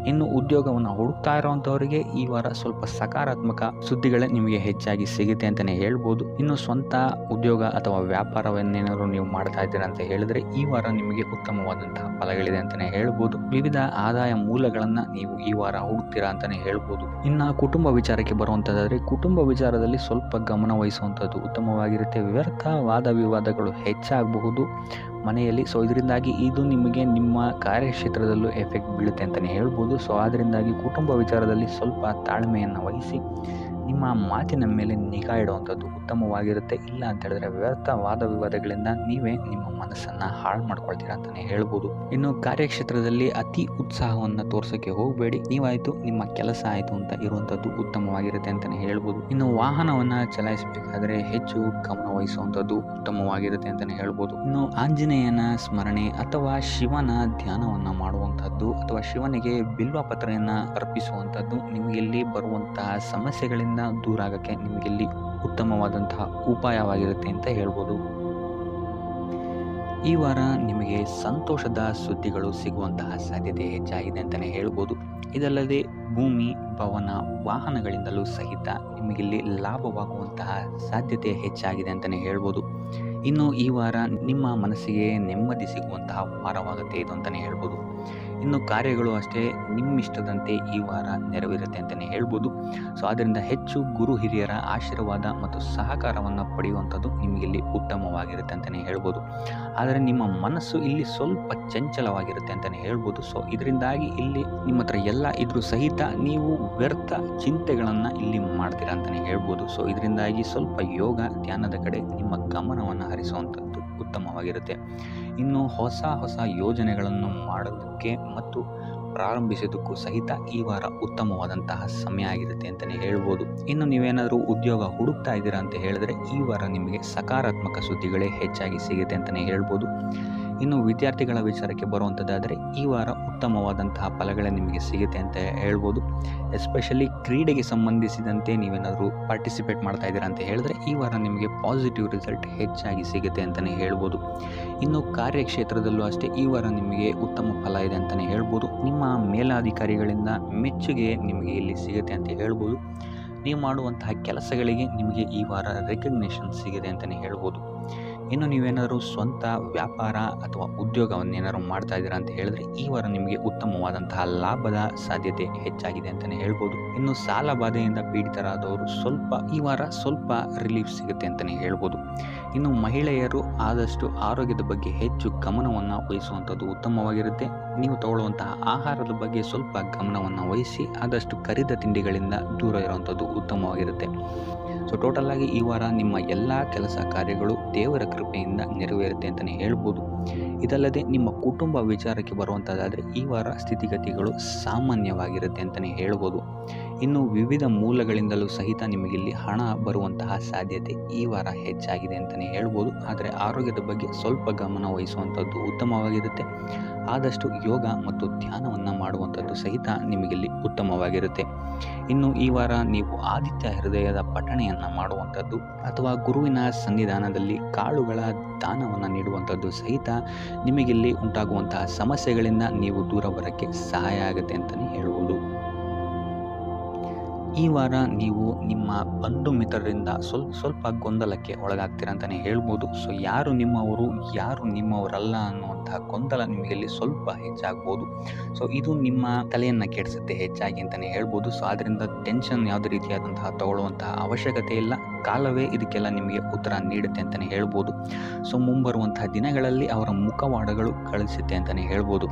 ಇನ್ನು ಉದ್ಯೋಗವನ್ನು ಹುಡುಕ್ತಾ ಇರುವಂಥವರಿಗೆ ಈ ವಾರ ಸ್ವಲ್ಪ ಸಕಾರಾತ್ಮಕ ಸುದ್ದಿಗಳೇ ನಿಮಗೆ ಹೆಚ್ಚಾಗಿ ಸಿಗುತ್ತೆ ಅಂತಲೇ ಹೇಳ್ಬೋದು. ಇನ್ನು ಸ್ವಂತ ಉದ್ಯೋಗ ಅಥವಾ ವ್ಯಾಪಾರವನ್ನೇನಾದ್ರು ನೀವು ಮಾಡ್ತಾ ಇದ್ದೀರಾ ಅಂತ ಹೇಳಿದ್ರೆ ಈ ವಾರ ನಿಮಗೆ ಉತ್ತಮವಾದಂತಹ ಫಲಗಳಿದೆ ಅಂತಲೇ ಹೇಳ್ಬೋದು. ವಿವಿಧ ಆದಾಯ ಮೂಲಗಳನ್ನು ನೀವು ಈ ವಾರ ಹುಡುಕ್ತೀರಾ ಅಂತಲೇ ಹೇಳ್ಬೋದು. ಇನ್ನು ಕುಟುಂಬ ವಿಚಾರಕ್ಕೆ ಬರುವಂಥದ್ದಾದರೆ ಕುಟುಂಬ ವಿಚಾರದಲ್ಲಿ ಸ್ವಲ್ಪ ಗಮನ ವಹಿಸುವಂಥದ್ದು ಉತ್ತಮವಾಗಿರುತ್ತೆ. ವ್ಯರ್ಥ ವಾದ ವಿವಾದಗಳು ಹೆಚ್ಚಾಗಬಹುದು ಮನೆಯಲ್ಲಿ. ಸೊ ಇದರಿಂದಾಗಿ ಇದು ನಿಮಗೆ ನಿಮ್ಮ ಕಾರ್ಯಕ್ಷೇತ್ರದಲ್ಲೂ ಎಫೆಕ್ಟ್ ಬೀಳುತ್ತೆ ಅಂತಲೇ ಹೇಳ್ಬೋದು. ಸೊ ಅದರಿಂದಾಗಿ ಕುಟುಂಬ ವಿಚಾರದಲ್ಲಿ ಸ್ವಲ್ಪ ತಾಳ್ಮೆಯನ್ನು ವಹಿಸಿ ನಿಮ್ಮ ಮಾತಿನ ಮೇಲೆ ನಿಗಾ ಇಡುವಂಥದ್ದು ಉತ್ತಮವಾಗಿರುತ್ತೆ. ಇಲ್ಲ ಅಂತ ಹೇಳಿದ್ರೆ ವ್ಯರ್ಥ ವಾದ ವಿವಾದಗಳಿಂದ ನೀವೇ ನಿಮ್ಮ ಮನಸ್ಸನ್ನು ಹಾಳು ಮಾಡ್ಕೊಳ್ತೀರಾ ಅಂತಲೇ ಹೇಳ್ಬೋದು. ಇನ್ನು ಕಾರ್ಯಕ್ಷೇತ್ರದಲ್ಲಿ ಅತಿ ಉತ್ಸಾಹವನ್ನು ತೋರ್ಸೋಕ್ಕೆ ಹೋಗಬೇಡಿ. ನೀವಾಯಿತು ನಿಮ್ಮ ಕೆಲಸ ಆಯಿತು ಅಂತ ಇರುವಂಥದ್ದು ಉತ್ತಮವಾಗಿರುತ್ತೆ ಅಂತಲೇ ಹೇಳ್ಬೋದು. ಇನ್ನು ವಾಹನವನ್ನು ಚಲಾಯಿಸಬೇಕಾದ್ರೆ ಹೆಚ್ಚು ಗಮನ ವಹಿಸುವಂಥದ್ದು ಉತ್ತಮವಾಗಿರುತ್ತೆ ಅಂತಲೇ ಹೇಳ್ಬೋದು. ಇನ್ನು ಆಂಜನೇಯನ ಸ್ಮರಣೆ ಅಥವಾ ಶಿವನ ಧ್ಯಾನವನ್ನು ಮಾಡುವಂಥದ್ದು ಅಥವಾ ಶಿವನಿಗೆ ಬಿಲ್ವ ಪತ್ರೆಯನ್ನು ಅರ್ಪಿಸುವಂಥದ್ದು ನಿಮಗೆಲ್ಲಿ ಬರುವಂತಹ ಸಮಸ್ಯೆಗಳಿಂದ ದೂರ ಆಗೋಕ್ಕೆ ನಿಮಗೆಲ್ಲಿ ಉತ್ತಮವಾದಂತಹ ಉಪಾಯವಾಗಿರುತ್ತೆ ಅಂತ ಹೇಳ್ಬೋದು. ಈ ವಾರ ನಿಮಗೆ ಸಂತೋಷದ ಸುದ್ದಿಗಳು ಸಿಗುವಂತಹ ಸಾಧ್ಯತೆ ಹೆಚ್ಚಾಗಿದೆ ಅಂತಲೇ ಹೇಳ್ಬೋದು. ಇದಲ್ಲದೆ ಭೂಮಿ, ಭವನ, ವಾಹನಗಳಿಂದಲೂ ಸಹಿತ ನಿಮಗಿಲ್ಲಿ ಲಾಭವಾಗುವಂತಹ ಸಾಧ್ಯತೆ ಹೆಚ್ಚಾಗಿದೆ ಅಂತಲೇ ಹೇಳ್ಬೋದು. ಇನ್ನು ಈ ವಾರ ನಿಮ್ಮ ಮನಸ್ಸಿಗೆ ನೆಮ್ಮದಿ ಸಿಗುವಂತಹ ವಾರವಾಗುತ್ತೆ ಇದು ಅಂತಲೇ ಹೇಳ್ಬೋದು. ಇನ್ನು ಕಾರ್ಯಗಳು ಅಷ್ಟೇ ನಿಮ್ಮಿಷ್ಟದಂತೆ ಈ ವಾರ ನೆರವೇರುತ್ತೆ ಅಂತಲೇ ಹೇಳ್ಬೋದು. ಸೊ ಆದ್ದರಿಂದ ಹೆಚ್ಚು ಗುರು ಹಿರಿಯರ ಆಶೀರ್ವಾದ ಮತ್ತು ಸಹಕಾರವನ್ನು ಪಡೆಯುವಂಥದ್ದು ನಿಮಗಿಲ್ಲಿ ಉತ್ತಮವಾಗಿರುತ್ತೆ ಅಂತಲೇ ಹೇಳ್ಬೋದು. ಆದರೆ ನಿಮ್ಮ ಮನಸ್ಸು ಇಲ್ಲಿ ಸ್ವಲ್ಪ ಚಂಚಲವಾಗಿರುತ್ತೆ ಅಂತಲೇ ಹೇಳ್ಬೋದು. ಸೊ ಇದರಿಂದಾಗಿ ಇಲ್ಲಿ ನಿಮ್ಮ ಹತ್ರ ಎಲ್ಲ ಇದ್ರೂ ಸಹಿತ ನೀವು ವ್ಯರ್ಥ ಚಿಂತೆಗಳನ್ನು ಇಲ್ಲಿ ಮಾಡ್ತೀರಾ ಅಂತಲೇ ಹೇಳ್ಬೋದು. ಸೊ ಇದರಿಂದಾಗಿ ಸ್ವಲ್ಪ ಯೋಗ ಧ್ಯಾನದ ಕಡೆ ನಿಮ್ಮ ಗಮನವನ್ನು ಹರಿಸುವಂಥದ್ದು ಉತ್ತಮವಾಗಿರುತ್ತೆ. ಇನ್ನು ಹೊಸ ಯೋಜನೆಗಳನ್ನು ಮಾಡೋದಕ್ಕೆ ಮತ್ತು ಪ್ರಾರಂಭಿಸೋದಕ್ಕೂ ಸಹಿತ ಈ ವಾರ ಉತ್ತಮವಾದಂತಹ ಸಮಯ ಆಗಿರುತ್ತೆ ಅಂತಲೇ ಹೇಳ್ಬೋದು. ಇನ್ನು ನೀವೇನಾದರೂ ಉದ್ಯೋಗ ಹುಡುಕ್ತಾ ಇದ್ದೀರಾ ಅಂತ ಹೇಳಿದ್ರೆ ಈ ವಾರ ನಿಮಗೆ ಸಕಾರಾತ್ಮಕ ಸುದ್ದಿಗಳೇ ಹೆಚ್ಚಾಗಿ ಸಿಗುತ್ತೆ ಅಂತಲೇ ಹೇಳ್ಬೋದು. ಇನ್ನು ವಿದ್ಯಾರ್ಥಿಗಳ ವಿಚಾರಕ್ಕೆ ಬರುವಂಥದ್ದಾದರೆ ಈ ವಾರ ಉತ್ತಮವಾದಂತಹ ಫಲಗಳೇ ನಿಮಗೆ ಸಿಗುತ್ತೆ ಅಂತ ಹೇಳ್ಬೋದು. ಎಸ್ಪೆಷಲಿ ಕ್ರೀಡೆಗೆ ಸಂಬಂಧಿಸಿದಂತೆ ನೀವೇನಾದರೂ ಪಾರ್ಟಿಸಿಪೇಟ್ ಮಾಡ್ತಾ ಇದ್ದೀರಾ ಅಂತ ಹೇಳಿದ್ರೆ ಈ ವಾರ ನಿಮಗೆ ಪಾಸಿಟಿವ್ ರಿಸಲ್ಟ್ ಹೆಚ್ಚಾಗಿ ಸಿಗುತ್ತೆ ಅಂತಲೇ ಹೇಳ್ಬೋದು. ಇನ್ನು ಕಾರ್ಯಕ್ಷೇತ್ರದಲ್ಲೂ ಅಷ್ಟೇ ಈ ವಾರ ನಿಮಗೆ ಉತ್ತಮ ಫಲ ಇದೆ ಅಂತಲೇ ಹೇಳ್ಬೋದು. ನಿಮ್ಮ ಮೇಲಾಧಿಕಾರಿಗಳಿಂದ ಮೆಚ್ಚುಗೆ ನಿಮಗೆ ಇಲ್ಲಿ ಸಿಗುತ್ತೆ ಅಂತ ಹೇಳ್ಬೋದು. ನೀವು ಮಾಡುವಂತಹ ಕೆಲಸಗಳಿಗೆ ನಿಮಗೆ ಈ ವಾರ ರೆಕಗ್ನೇಷನ್ ಸಿಗಿದೆ ಅಂತಲೇ ಹೇಳ್ಬೋದು. ಇನ್ನು ನೀವೇನಾದರೂ ಸ್ವಂತ ವ್ಯಾಪಾರ ಅಥವಾ ಉದ್ಯೋಗವನ್ನೇನಾದ್ರು ಮಾಡ್ತಾ ಇದ್ದೀರಾ ಅಂತ ಹೇಳಿದ್ರೆ ಈ ವಾರ ನಿಮಗೆ ಉತ್ತಮವಾದಂತಹ ಲಾಭದ ಸಾಧ್ಯತೆ ಹೆಚ್ಚಾಗಿದೆ ಅಂತಲೇ ಹೇಳ್ಬೋದು. ಇನ್ನು ಸಾಲ ಬಾಧೆಯಿಂದ ಪೀಡಿತರಾದವರು ಈ ವಾರ ಸ್ವಲ್ಪ ರಿಲೀಫ್ ಸಿಗುತ್ತೆ ಅಂತಲೇ ಹೇಳ್ಬೋದು. ಇನ್ನು ಮಹಿಳೆಯರು ಆದಷ್ಟು ಆರೋಗ್ಯದ ಬಗ್ಗೆ ಹೆಚ್ಚು ಗಮನವನ್ನು ವಹಿಸುವಂಥದ್ದು ಉತ್ತಮವಾಗಿರುತ್ತೆ. ನೀವು ತಗೊಳ್ಳುವಂತಹ ಆಹಾರದ ಬಗ್ಗೆ ಸ್ವಲ್ಪ ಗಮನವನ್ನು ವಹಿಸಿ ಆದಷ್ಟು ಕರಿದ ತಿಂಡಿಗಳಿಂದ ದೂರ ಇರುವಂಥದ್ದು ಉತ್ತಮವಾಗಿರುತ್ತೆ. ಸೊ ಟೋಟಲ್ ಆಗಿ ಈ ವಾರ ನಿಮ್ಮ ಎಲ್ಲ ಕೆಲಸ ಕಾರ್ಯಗಳು ದೇವರ ಕೃಪೆಯಿಂದ ನೆರವೇರುತ್ತೆ ಅಂತಲೇ ಹೇಳ್ಬೋದು. ಇದಲ್ಲದೆ ನಿಮ್ಮ ಕುಟುಂಬ ವಿಚಾರಕ್ಕೆ ಬರುವಂಥದ್ದಾದರೆ ಈ ವಾರ ಸ್ಥಿತಿಗತಿಗಳು ಸಾಮಾನ್ಯವಾಗಿರುತ್ತೆ ಅಂತಲೇ ಹೇಳ್ಬೋದು. ಇನ್ನು ವಿವಿಧ ಮೂಲಗಳಿಂದಲೂ ಸಹಿತ ನಿಮಗಿಲ್ಲಿ ಹಣ ಬರುವಂತಹ ಸಾಧ್ಯತೆ ಈ ವಾರ ಹೆಚ್ಚಾಗಿದೆ ಅಂತಲೇ ಹೇಳ್ಬೋದು. ಆದರೆ ಆರೋಗ್ಯದ ಬಗ್ಗೆ ಸ್ವಲ್ಪ ಗಮನ ವಹಿಸುವಂಥದ್ದು ಉತ್ತಮವಾಗಿರುತ್ತೆ. ಆದಷ್ಟು ಯೋಗ ಮತ್ತು ಧ್ಯಾನವನ್ನು ಮಾಡುವಂಥದ್ದು ಸಹಿತ ನಿಮಗಿಲ್ಲಿ ಉತ್ತಮವಾಗಿರುತ್ತೆ. ಇನ್ನು ಈ ವಾರ ನೀವು ಆದಿತ್ಯ ಹೃದಯದ ಪಠಣೆಯನ್ನು ಮಾಡುವಂಥದ್ದು ಅಥವಾ ಗುರುವಿನ ಸನ್ನಿಧಾನದಲ್ಲಿ ಕಾಳುಗಳ ದಾನವನ್ನು ನೀಡುವಂಥದ್ದು ಸಹಿತ ನಿಮಗಿಲ್ಲಿ ಉಂಟಾಗುವಂತಹ ಸಮಸ್ಯೆಗಳಿಂದ ನೀವು ದೂರ ಬರೋಕ್ಕೆ ಸಹಾಯ ಆಗುತ್ತೆ ಅಂತಲೇ ಹೇಳ್ಬೋದು. ಈ ವಾರ ನೀವು ನಿಮ್ಮ ಬಂಧು ಮಿತ್ರರಿಂದ ಸ್ವಲ್ಪ ಗೊಂದಲಕ್ಕೆ ಒಳಗಾಗ್ತೀರ ಅಂತಲೇ ಹೇಳ್ಬೋದು. ಸೊ ಯಾರು ನಿಮ್ಮವರು ಯಾರು ನಿಮ್ಮವರಲ್ಲ ಅನ್ನುವಂತಹ ಗೊಂದಲ ನಿಮಗೆಲ್ಲಿ ಸ್ವಲ್ಪ ಹೆಚ್ಚಾಗ್ಬೋದು. ಸೊ ಇದು ನಿಮ್ಮ ತಲೆಯನ್ನು ಕೆಡಿಸುತ್ತೆ ಹೆಚ್ಚಾಗಿ ಅಂತಲೇ ಹೇಳ್ಬೋದು. ಸೊ ಅದರಿಂದ ಟೆನ್ಷನ್ ಯಾವುದೇ ರೀತಿಯಾದಂತಹ ತಗೊಳ್ಳುವಂತಹ ಅವಶ್ಯಕತೆ ಇಲ್ಲ. ಕಾಲವೇ ಇದಕ್ಕೆಲ್ಲ ನಿಮಗೆ ಉತ್ತರ ನೀಡುತ್ತೆ ಅಂತಲೇ ಹೇಳ್ಬೋದು. ಸೊ ಮುಂಬರುವಂತಹ ದಿನಗಳಲ್ಲಿ ಅವರ ಮುಖವಾಡಗಳು ಕಳಿಸುತ್ತೆ ಅಂತಲೇ ಹೇಳ್ಬೋದು.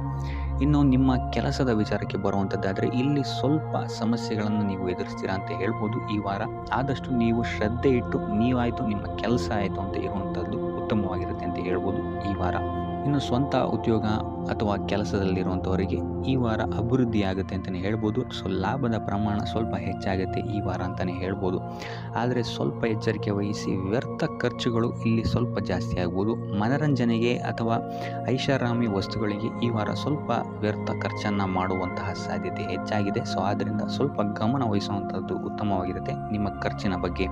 ಇನ್ನು ನಿಮ್ಮ ಕೆಲಸದ ವಿಚಾರಕ್ಕೆ ಬರುವಂಥದ್ದಾದರೆ ಇಲ್ಲಿ ಸ್ವಲ್ಪ ಸಮಸ್ಯೆಗಳನ್ನು ನೀವು ಎದುರಿಸ್ತೀರಾ ಅಂತ ಹೇಳ್ಬೋದು. ಈ ವಾರ ಆದಷ್ಟು ನೀವು ಶ್ರದ್ಧೆ ಇಟ್ಟು ನೀವಾಯಿತು ನಿಮ್ಮ ಕೆಲಸ ಆಯಿತು ಅಂತ ಇರುವಂಥದ್ದು ಉತ್ತಮವಾಗಿರುತ್ತೆ ಅಂತ ಹೇಳ್ಬೋದು ಈ ವಾರ. ಇನ್ನು ಸ್ವಂತ ಉದ್ಯೋಗ ಅಥವಾ ಕೆಲಸದಲ್ಲಿರುವಂಥವರಿಗೆ ಈ ವಾರ ಅಭಿವೃದ್ಧಿ ಆಗುತ್ತೆ ಅಂತಲೇ ಹೇಳ್ಬೋದು. ಸೊ ಲಾಭದ ಪ್ರಮಾಣ ಸ್ವಲ್ಪ ಹೆಚ್ಚಾಗುತ್ತೆ ಈ ವಾರ ಅಂತಲೇ ಹೇಳ್ಬೋದು. ಆದರೆ ಸ್ವಲ್ಪ ಎಚ್ಚರಿಕೆ ವಹಿಸಿ, ವ್ಯರ್ಥ ಖರ್ಚುಗಳು ಇಲ್ಲಿ ಸ್ವಲ್ಪ ಜಾಸ್ತಿ ಆಗ್ಬೋದು. ಮನರಂಜನೆಗೆ ಅಥವಾ ಐಷಾರಾಮಿ ವಸ್ತುಗಳಿಗೆ ಈ ವಾರ ಸ್ವಲ್ಪ ವ್ಯರ್ಥ ಖರ್ಚನ್ನು ಮಾಡುವಂತಹ ಸಾಧ್ಯತೆ ಹೆಚ್ಚಾಗಿದೆ. ಸೊ ಆದ್ದರಿಂದ ಸ್ವಲ್ಪ ಗಮನ ವಹಿಸುವಂಥದ್ದು ಉತ್ತಮವಾಗಿರುತ್ತೆ ನಿಮ್ಮ ಖರ್ಚಿನ ಬಗ್ಗೆ.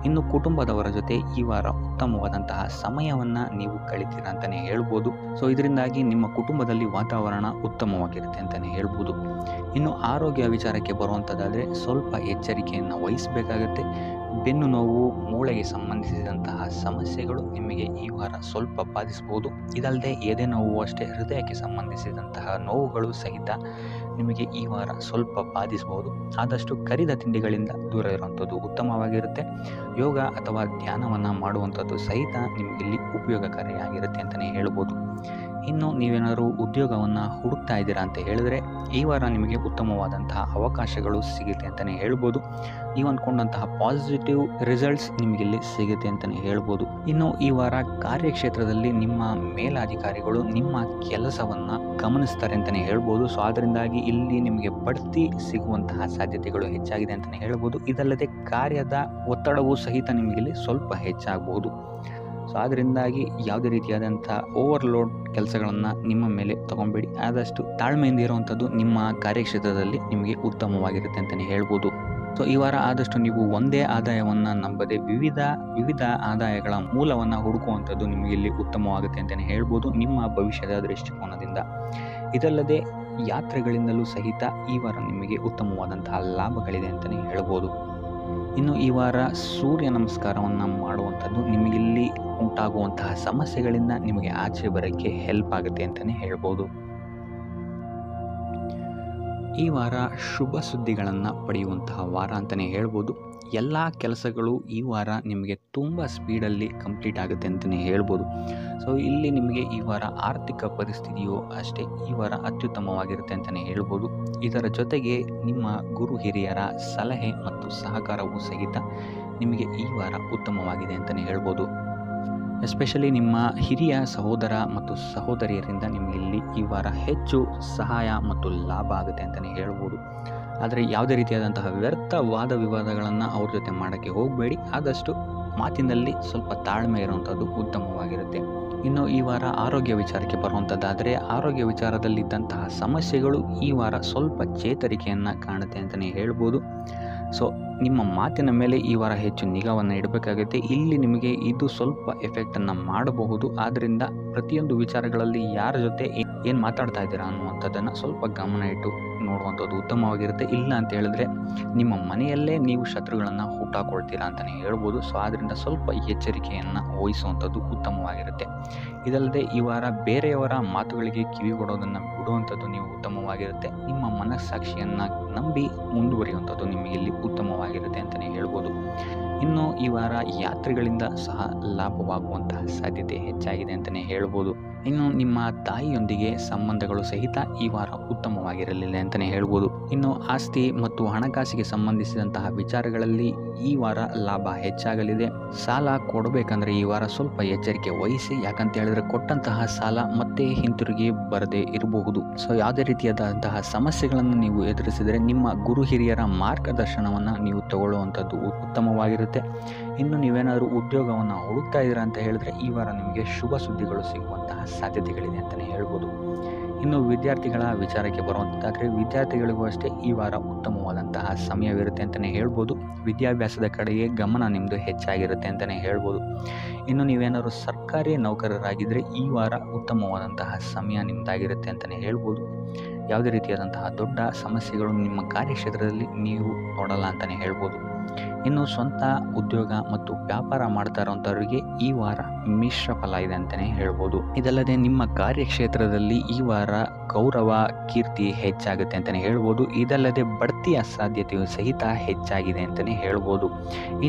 ಇನ್ನು ಕುಟುಂಬದವರ ಜೊತೆ ಈ ವಾರ ಉತ್ತಮವಾದಂತಹ ಸಮಯವನ್ನು ನೀವು ಕಳಿತೀರ ಅಂತಲೇ ಹೇಳ್ಬೋದು. ಸೊ ಇದರಿಂದಾಗಿ ನಿಮ್ಮ ಕುಟುಂಬದಲ್ಲಿ ವಾತಾವರಣ ಉತ್ತಮವಾಗಿರುತ್ತೆ ಅಂತಲೇ ಹೇಳ್ಬೋದು. ಇನ್ನು ಆರೋಗ್ಯ ವಿಚಾರಕ್ಕೆ ಬರುವಂಥದ್ದಾದರೆ ಸ್ವಲ್ಪ ಎಚ್ಚರಿಕೆಯನ್ನು ವಹಿಸಬೇಕಾಗತ್ತೆ. ಬೆನ್ನು ನೋವು, ಮೂಳೆಗೆ ಸಂಬಂಧಿಸಿದಂತಹ ಸಮಸ್ಯೆಗಳು ನಿಮಗೆ ಈ ವಾರ ಸ್ವಲ್ಪ ಬಾಧಿಸಬಹುದು. ಇದಲ್ಲದೆ ಎದೆ ನೋವು ಅಷ್ಟೇ, ಹೃದಯಕ್ಕೆ ಸಂಬಂಧಿಸಿದಂತಹ ನೋವುಗಳು ಸಹಿತ ನಿಮಗೆ ಈ ವಾರ ಸ್ವಲ್ಪ ಬಾಧಿಸಬಹುದು. ಆದಷ್ಟು ಕರಿದ ತಿಂಡಿಗಳಿಂದ ದೂರ ಇರುವಂಥದ್ದು ಉತ್ತಮವಾಗಿರುತ್ತೆ. ಯೋಗ ಅಥವಾ ಧ್ಯಾನವನ್ನು ಮಾಡುವಂಥದ್ದು ಸಹಿತ ನಿಮಗಿಲ್ಲಿ ಉಪಯೋಗಕಾರಿಯಾಗಿರುತ್ತೆ ಅಂತಲೇ ಹೇಳ್ಬೋದು. ಇನ್ನು ನೀವೇನಾದರೂ ಉದ್ಯೋಗವನ್ನು ಹುಡುಕ್ತಾ ಇದ್ದೀರಾ ಅಂತ ಹೇಳಿದ್ರೆ ಈ ವಾರ ನಿಮಗೆ ಉತ್ತಮವಾದಂತಹ ಅವಕಾಶಗಳು ಸಿಗುತ್ತೆ ಅಂತಲೇ ಹೇಳ್ಬೋದು. ನೀವು ಅಂದ್ಕೊಂಡಂತಹ ಪಾಸಿಟಿವ್ ರಿಸಲ್ಟ್ಸ್ ನಿಮಗಿಲ್ಲಿ ಸಿಗುತ್ತೆ ಅಂತಲೇ ಹೇಳ್ಬೋದು. ಇನ್ನು ಈ ವಾರ ಕಾರ್ಯಕ್ಷೇತ್ರದಲ್ಲಿ ನಿಮ್ಮ ಮೇಲಾಧಿಕಾರಿಗಳು ನಿಮ್ಮ ಕೆಲಸವನ್ನು ಗಮನಿಸ್ತಾರೆ ಅಂತಲೇ ಹೇಳ್ಬೋದು. ಸೊ ಅದರಿಂದಾಗಿ ಇಲ್ಲಿ ನಿಮಗೆ ಬಡ್ತಿ ಸಿಗುವಂತಹ ಸಾಧ್ಯತೆಗಳು ಹೆಚ್ಚಾಗಿದೆ ಅಂತಲೇ ಹೇಳ್ಬೋದು. ಇದಲ್ಲದೆ ಕಾರ್ಯದ ಒತ್ತಡವೂ ಸಹಿತ ನಿಮಗಿಲ್ಲಿ ಸ್ವಲ್ಪ ಹೆಚ್ಚಾಗಬಹುದು. ಸೊ ಅದರಿಂದಾಗಿ ಯಾವುದೇ ರೀತಿಯಾದಂಥ ಓವರ್ಲೋಡ್ ಕೆಲಸಗಳನ್ನು ನಿಮ್ಮ ಮೇಲೆ ತಗೊಬೇಡಿ. ಆದಷ್ಟು ತಾಳ್ಮೆಯಿಂದ ಇರುವಂಥದ್ದು ನಿಮ್ಮ ಕಾರ್ಯಕ್ಷೇತ್ರದಲ್ಲಿ ನಿಮಗೆ ಉತ್ತಮವಾಗಿರುತ್ತೆ ಅಂತಲೇ ಹೇಳ್ಬೋದು. ಸೊ ಈ ವಾರ ಆದಷ್ಟು ನೀವು ಒಂದೇ ಆದಾಯವನ್ನು ನಂಬದೆ ವಿವಿಧ ಆದಾಯಗಳ ಮೂಲವನ್ನು ಹುಡುಕುವಂಥದ್ದು ನಿಮಗೆ ಇಲ್ಲಿ ಉತ್ತಮವಾಗುತ್ತೆ ಅಂತಲೇ ಹೇಳ್ಬೋದು ನಿಮ್ಮ ಭವಿಷ್ಯದ ದೃಷ್ಟಿಕೋನದಿಂದ. ಇದಲ್ಲದೆ ಯಾತ್ರೆಗಳಿಂದಲೂ ಸಹಿತ ಈ ವಾರ ನಿಮಗೆ ಉತ್ತಮವಾದಂತಹ ಲಾಭಗಳಿದೆ ಅಂತಲೇ ಹೇಳ್ಬೋದು. ಇನ್ನು ಈ ವಾರ ಸೂರ್ಯ ನಮಸ್ಕಾರವನ್ನು ಮಾಡುವಂಥದ್ದು ನಿಮಗಿಲ್ಲಿ ಉಂಟಾಗುವಂತಹ ಸಮಸ್ಯೆಗಳಿಂದ ನಿಮಗೆ ಆಚೆ ಬರೋಕ್ಕೆ ಹೆಲ್ಪ್ ಆಗುತ್ತೆ ಅಂತಲೇ ಹೇಳ್ಬೋದು. ಈ ವಾರ ಶುಭ ಸುದ್ದಿಗಳನ್ನು ಪಡೆಯುವಂತಹ ವಾರ ಅಂತಲೇ ಹೇಳ್ಬೋದು. ಎಲ್ಲ ಕೆಲಸಗಳು ಈ ವಾರ ನಿಮಗೆ ತುಂಬ ಸ್ಪೀಡಲ್ಲಿ ಕಂಪ್ಲೀಟ್ ಆಗುತ್ತೆ ಅಂತಲೇ ಹೇಳ್ಬೋದು. ಸೊ ಇಲ್ಲಿ ನಿಮಗೆ ಈ ವಾರ ಆರ್ಥಿಕ ಪರಿಸ್ಥಿತಿಯು ಅಷ್ಟೇ ಈ ವಾರ ಅತ್ಯುತ್ತಮವಾಗಿರುತ್ತೆ ಅಂತಲೇ ಹೇಳ್ಬೋದು. ಇದರ ಜೊತೆಗೆ ನಿಮ್ಮ ಗುರು ಹಿರಿಯರ ಸಲಹೆ ಮತ್ತು ಸಹಕಾರವೂ ಸಹಿತ ನಿಮಗೆ ಈ ವಾರ ಉತ್ತಮವಾಗಿದೆ ಅಂತಲೇ ಹೇಳ್ಬೋದು. ಎಸ್ಪೆಷಲಿ ನಿಮ್ಮ ಹಿರಿಯ ಸಹೋದರ ಮತ್ತು ಸಹೋದರಿಯರಿಂದ ನಿಮಗೆ ಇಲ್ಲಿ ಈ ವಾರ ಹೆಚ್ಚು ಸಹಾಯ ಮತ್ತು ಲಾಭ ಆಗುತ್ತೆ ಅಂತಲೇ ಹೇಳ್ಬೋದು. ಆದರೆ ಯಾವುದೇ ರೀತಿಯಾದಂತಹ ವ್ಯರ್ಥ ವಾದ ವಿವಾದಗಳನ್ನು ಅವ್ರ ಜೊತೆ ಮಾಡೋಕ್ಕೆ ಹೋಗಬೇಡಿ. ಆದಷ್ಟು ಮಾತಿನಲ್ಲಿ ಸ್ವಲ್ಪ ತಾಳ್ಮೆ ಇರುವಂಥದ್ದು ಉತ್ತಮವಾಗಿರುತ್ತೆ. ಇನ್ನು ಈ ವಾರ ಆರೋಗ್ಯ ವಿಚಾರಕ್ಕೆ ಬರುವಂಥದ್ದಾದರೆ ಆರೋಗ್ಯ ವಿಚಾರದಲ್ಲಿದ್ದಂತಹ ಸಮಸ್ಯೆಗಳು ಈ ವಾರ ಸ್ವಲ್ಪ ಚೇತರಿಕೆಯನ್ನು ಕಾಣುತ್ತೆ ಅಂತಲೇ ಹೇಳ್ಬೋದು. ಸೊ ನಿಮ್ಮ ಮಾತಿನ ಮೇಲೆ ಈ ವಾರ ಹೆಚ್ಚು ನಿಗಾವನ್ನು ಇಡಬೇಕಾಗುತ್ತೆ. ಇಲ್ಲಿ ನಿಮಗೆ ಇದು ಸ್ವಲ್ಪ ಎಫೆಕ್ಟನ್ನು ಮಾಡಬಹುದು. ಆದ್ದರಿಂದ ಪ್ರತಿಯೊಂದು ವಿಚಾರಗಳಲ್ಲಿ ಯಾರ ಜೊತೆ ಏನು ಮಾತಾಡ್ತಾ ಇದ್ದೀರಾ ಅನ್ನುವಂಥದ್ದನ್ನು ಸ್ವಲ್ಪ ಗಮನ ಇಟ್ಟು ನೋಡುವಂಥದ್ದು ಉತ್ತಮವಾಗಿರುತ್ತೆ. ಇಲ್ಲ ಅಂತ ಹೇಳಿದ್ರೆ ನಿಮ್ಮ ಮನೆಯಲ್ಲೇ ನೀವು ಶತ್ರುಗಳನ್ನು ಹುಟ್ಟಾಕೊಳ್ತೀರಾ ಅಂತಲೇ ಹೇಳ್ಬೋದು. ಸೊ ಆದ್ದರಿಂದ ಸ್ವಲ್ಪ ಎಚ್ಚರಿಕೆಯನ್ನು ವಹಿಸುವಂಥದ್ದು ಉತ್ತಮವಾಗಿರುತ್ತೆ. ಇದಲ್ಲದೆ ಈ ವಾರ ಬೇರೆಯವರ ಮಾತುಗಳಿಗೆ ಕಿವಿಗೊಡೋದನ್ನು ಬಿಡುವಂಥದ್ದು ನೀವು ಉತ್ತಮವಾಗಿರುತ್ತೆ. ನಿಮ್ಮ ಮನಸ್ಸಾಕ್ಷಿಯನ್ನು ನಂಬಿ ಮುಂದುವರಿಯುವಂಥದ್ದು ನಿಮಗೆ ಇಲ್ಲಿ ಉತ್ತಮವಾಗಿರುತ್ತೆ ಅಂತಲೇ ಹೇಳ್ಬೋದು. ಇನ್ನು ಈ ವಾರ ಯಾತ್ರೆಗಳಿಂದ ಸಹ ಲಾಭವಾಗುವಂತಹ ಸಾಧ್ಯತೆ ಹೆಚ್ಚಾಗಿದೆ ಅಂತಲೇ ಹೇಳ್ಬೋದು. ಇನ್ನು ನಿಮ್ಮ ತಾಯಿಯೊಂದಿಗೆ ಸಂಬಂಧಗಳು ಸಹಿತ ಈ ವಾರ ಉತ್ತಮವಾಗಿರಲಿಲ್ಲ ಅಂತಲೇ ಹೇಳ್ಬೋದು. ಇನ್ನು ಆಸ್ತಿ ಮತ್ತು ಹಣಕಾಸಿಗೆ ಸಂಬಂಧಿಸಿದಂತಹ ವಿಚಾರಗಳಲ್ಲಿ ಈ ವಾರ ಲಾಭ ಹೆಚ್ಚಾಗಲಿದೆ. ಸಾಲ ಕೊಡಬೇಕಂದ್ರೆ ಈ ವಾರ ಸ್ವಲ್ಪ ಎಚ್ಚರಿಕೆ ವಹಿಸಿ. ಯಾಕಂತ ಹೇಳಿದ್ರೆ ಕೊಟ್ಟಂತಹ ಸಾಲ ಮತ್ತೆ ಹಿಂತಿರುಗಿ ಬರದೇ ಇರಬಹುದು. ಸೊ ಯಾವುದೇ ರೀತಿಯಾದಂತಹ ಸಮಸ್ಯೆಗಳನ್ನು ನೀವು ಎದುರಿಸಿದರೆ ನಿಮ್ಮ ಗುರು ಹಿರಿಯರ ಮಾರ್ಗದರ್ಶನವನ್ನು ನೀವು ತಗೊಳ್ಳುವಂಥದ್ದು ಉತ್ತಮವಾಗಿರುತ್ತೆ. ಇನ್ನು ನೀವೇನಾದರೂ ಉದ್ಯೋಗವನ್ನು ಹುಡುಕ್ತಾ ಇದ್ದೀರಾ ಅಂತ ಹೇಳಿದ್ರೆ ಈ ವಾರ ನಿಮಗೆ ಶುಭ ಸುದ್ದಿಗಳು ಸಿಗುವಂತಹ ಸಾಧ್ಯತೆಗಳಿದೆ ಅಂತಲೇ ಹೇಳ್ಬೋದು. ಇನ್ನು ವಿದ್ಯಾರ್ಥಿಗಳ ವಿಚಾರಕ್ಕೆ ಬರುವಂಥದ್ದಾದರೆ ವಿದ್ಯಾರ್ಥಿಗಳಿಗೂ ಅಷ್ಟೇ ಈ ವಾರ ಉತ್ತಮವಾದಂತಹ ಸಮಯವಿರುತ್ತೆ ಅಂತಲೇ ಹೇಳ್ಬೋದು. ವಿದ್ಯಾಭ್ಯಾಸದ ಕಡೆಗೆ ಗಮನ ನಿಮ್ಮದು ಹೆಚ್ಚಾಗಿರುತ್ತೆ ಅಂತಲೇ ಹೇಳ್ಬೋದು. ಇನ್ನು ನೀವೇನಾದರೂ ಸರ್ಕಾರಿ ನೌಕರರಾಗಿದ್ದರೆ ಈ ವಾರ ಉತ್ತಮವಾದಂತಹ ಸಮಯ ನಿಮ್ಮದಾಗಿರುತ್ತೆ ಅಂತಲೇ ಹೇಳ್ಬೋದು. ಯಾವುದೇ ರೀತಿಯಾದಂತಹ ದೊಡ್ಡ ಸಮಸ್ಯೆಗಳು ನಿಮ್ಮ ಕಾರ್ಯಕ್ಷೇತ್ರದಲ್ಲಿ ನೀವು ನೋಡಲ್ಲ ಅಂತಲೇ ಹೇಳ್ಬೋದು. ಇನ್ನು ಸ್ವಂತ ಉದ್ಯೋಗ ಮತ್ತು ವ್ಯಾಪಾರ ಮಾಡ್ತಾ ಇರೋಂಥವ್ರಿಗೆ ಈ ವಾರ ಮಿಶ್ರ ಫಲ ಇದೆ ಅಂತಲೇ ಹೇಳ್ಬೋದು. ಇದಲ್ಲದೆ ನಿಮ್ಮ ಕಾರ್ಯಕ್ಷೇತ್ರದಲ್ಲಿ ಈ ವಾರ ಗೌರವ ಕೀರ್ತಿ ಹೆಚ್ಚಾಗುತ್ತೆ ಅಂತಲೇ ಹೇಳ್ಬೋದು. ಇದಲ್ಲದೆ ಬಡ್ತಿಯ ಸಾಧ್ಯತೆಯು ಸಹಿತ ಹೆಚ್ಚಾಗಿದೆ ಅಂತಲೇ ಹೇಳ್ಬೋದು.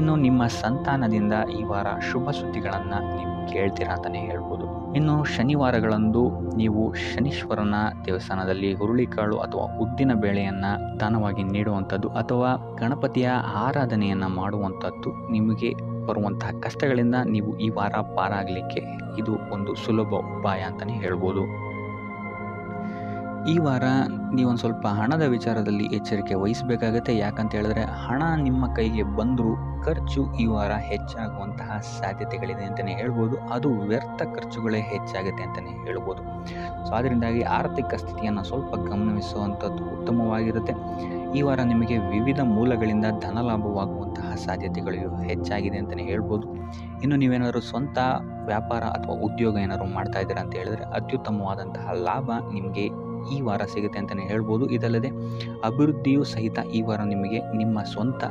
ಇನ್ನು ನಿಮ್ಮ ಸಂತಾನದಿಂದ ಈ ವಾರ ಶುಭ ಸುದ್ದಿಗಳನ್ನು ನೀವು ಕೇಳ್ತೀರಾ ಅಂತಲೇ ಹೇಳ್ಬೋದು. ಇನ್ನು ಶನಿವಾರಗಳಂದು ನೀವು ಶನೀಶ್ವರನ ದೇವಸ್ಥಾನದಲ್ಲಿ ಹುರುಳಿಕಾಳು ಅಥವಾ ಉದ್ದಿನ ಬೇಳೆಯನ್ನು ದಾನವಾಗಿ ನೀಡುವಂಥದ್ದು ಅಥವಾ ಗಣಪತಿಯ ಆರಾಧನೆಯನ್ನು ಮಾಡುವಂಥದ್ದು ನಿಮಗೆ ಬರುವಂತಹ ಕಷ್ಟಗಳಿಂದ ನೀವು ಈ ವಾರ ಪಾರಾಗಲಿಕ್ಕೆ ಇದು ಒಂದು ಸುಲಭ ಉಪಾಯ ಅಂತಲೇ ಹೇಳ್ಬೋದು. ಈ ವಾರ ನೀವೊಂದು ಸ್ವಲ್ಪ ಹಣದ ವಿಚಾರದಲ್ಲಿ ಎಚ್ಚರಿಕೆ ವಹಿಸಬೇಕಾಗತ್ತೆ. ಯಾಕಂತ ಹೇಳಿದ್ರೆ ಹಣ ನಿಮ್ಮ ಕೈಗೆ ಬಂದರೂ ಖರ್ಚು ಈ ವಾರ ಹೆಚ್ಚಾಗುವಂತಹ ಸಾಧ್ಯತೆಗಳಿದೆ ಅಂತಲೇ ಹೇಳ್ಬೋದು. ಅದು ವ್ಯರ್ಥ ಖರ್ಚುಗಳೇ ಹೆಚ್ಚಾಗುತ್ತೆ ಅಂತಲೇ ಹೇಳ್ಬೋದು. ಸೊ ಅದರಿಂದಾಗಿ ಆರ್ಥಿಕ ಸ್ಥಿತಿಯನ್ನು ಸ್ವಲ್ಪ ಗಮನಿಸುವಂಥದ್ದು ಉತ್ತಮವಾಗಿರುತ್ತೆ. ಈ ವಾರ ನಿಮಗೆ ವಿವಿಧ ಮೂಲಗಳಿಂದ ಧನ ಲಾಭವಾಗುವಂತಹ ಸಾಧ್ಯತೆಗಳು ಹೆಚ್ಚಾಗಿದೆ ಅಂತಲೇ ಹೇಳ್ಬೋದು. ಇನ್ನು ನೀವೇನಾದರೂ ಸ್ವಂತ ವ್ಯಾಪಾರ ಅಥವಾ ಉದ್ಯೋಗ ಏನಾದರೂ ಮಾಡ್ತಾ ಇದ್ದೀರಾ ಅಂತ ಹೇಳಿದ್ರೆ ಅತ್ಯುತ್ತಮವಾದಂತಹ ಲಾಭ ನಿಮಗೆ ಈ ವಾರ ಸಿಗುತ್ತೆ ಅಂತಲೇ ಹೇಳ್ಬೋದು. ಇದಲ್ಲದೆ ಅಭಿವೃದ್ಧಿಯೂ ಸಹಿತ ಈ ವಾರ ನಿಮಗೆ ನಿಮ್ಮ ಸ್ವಂತ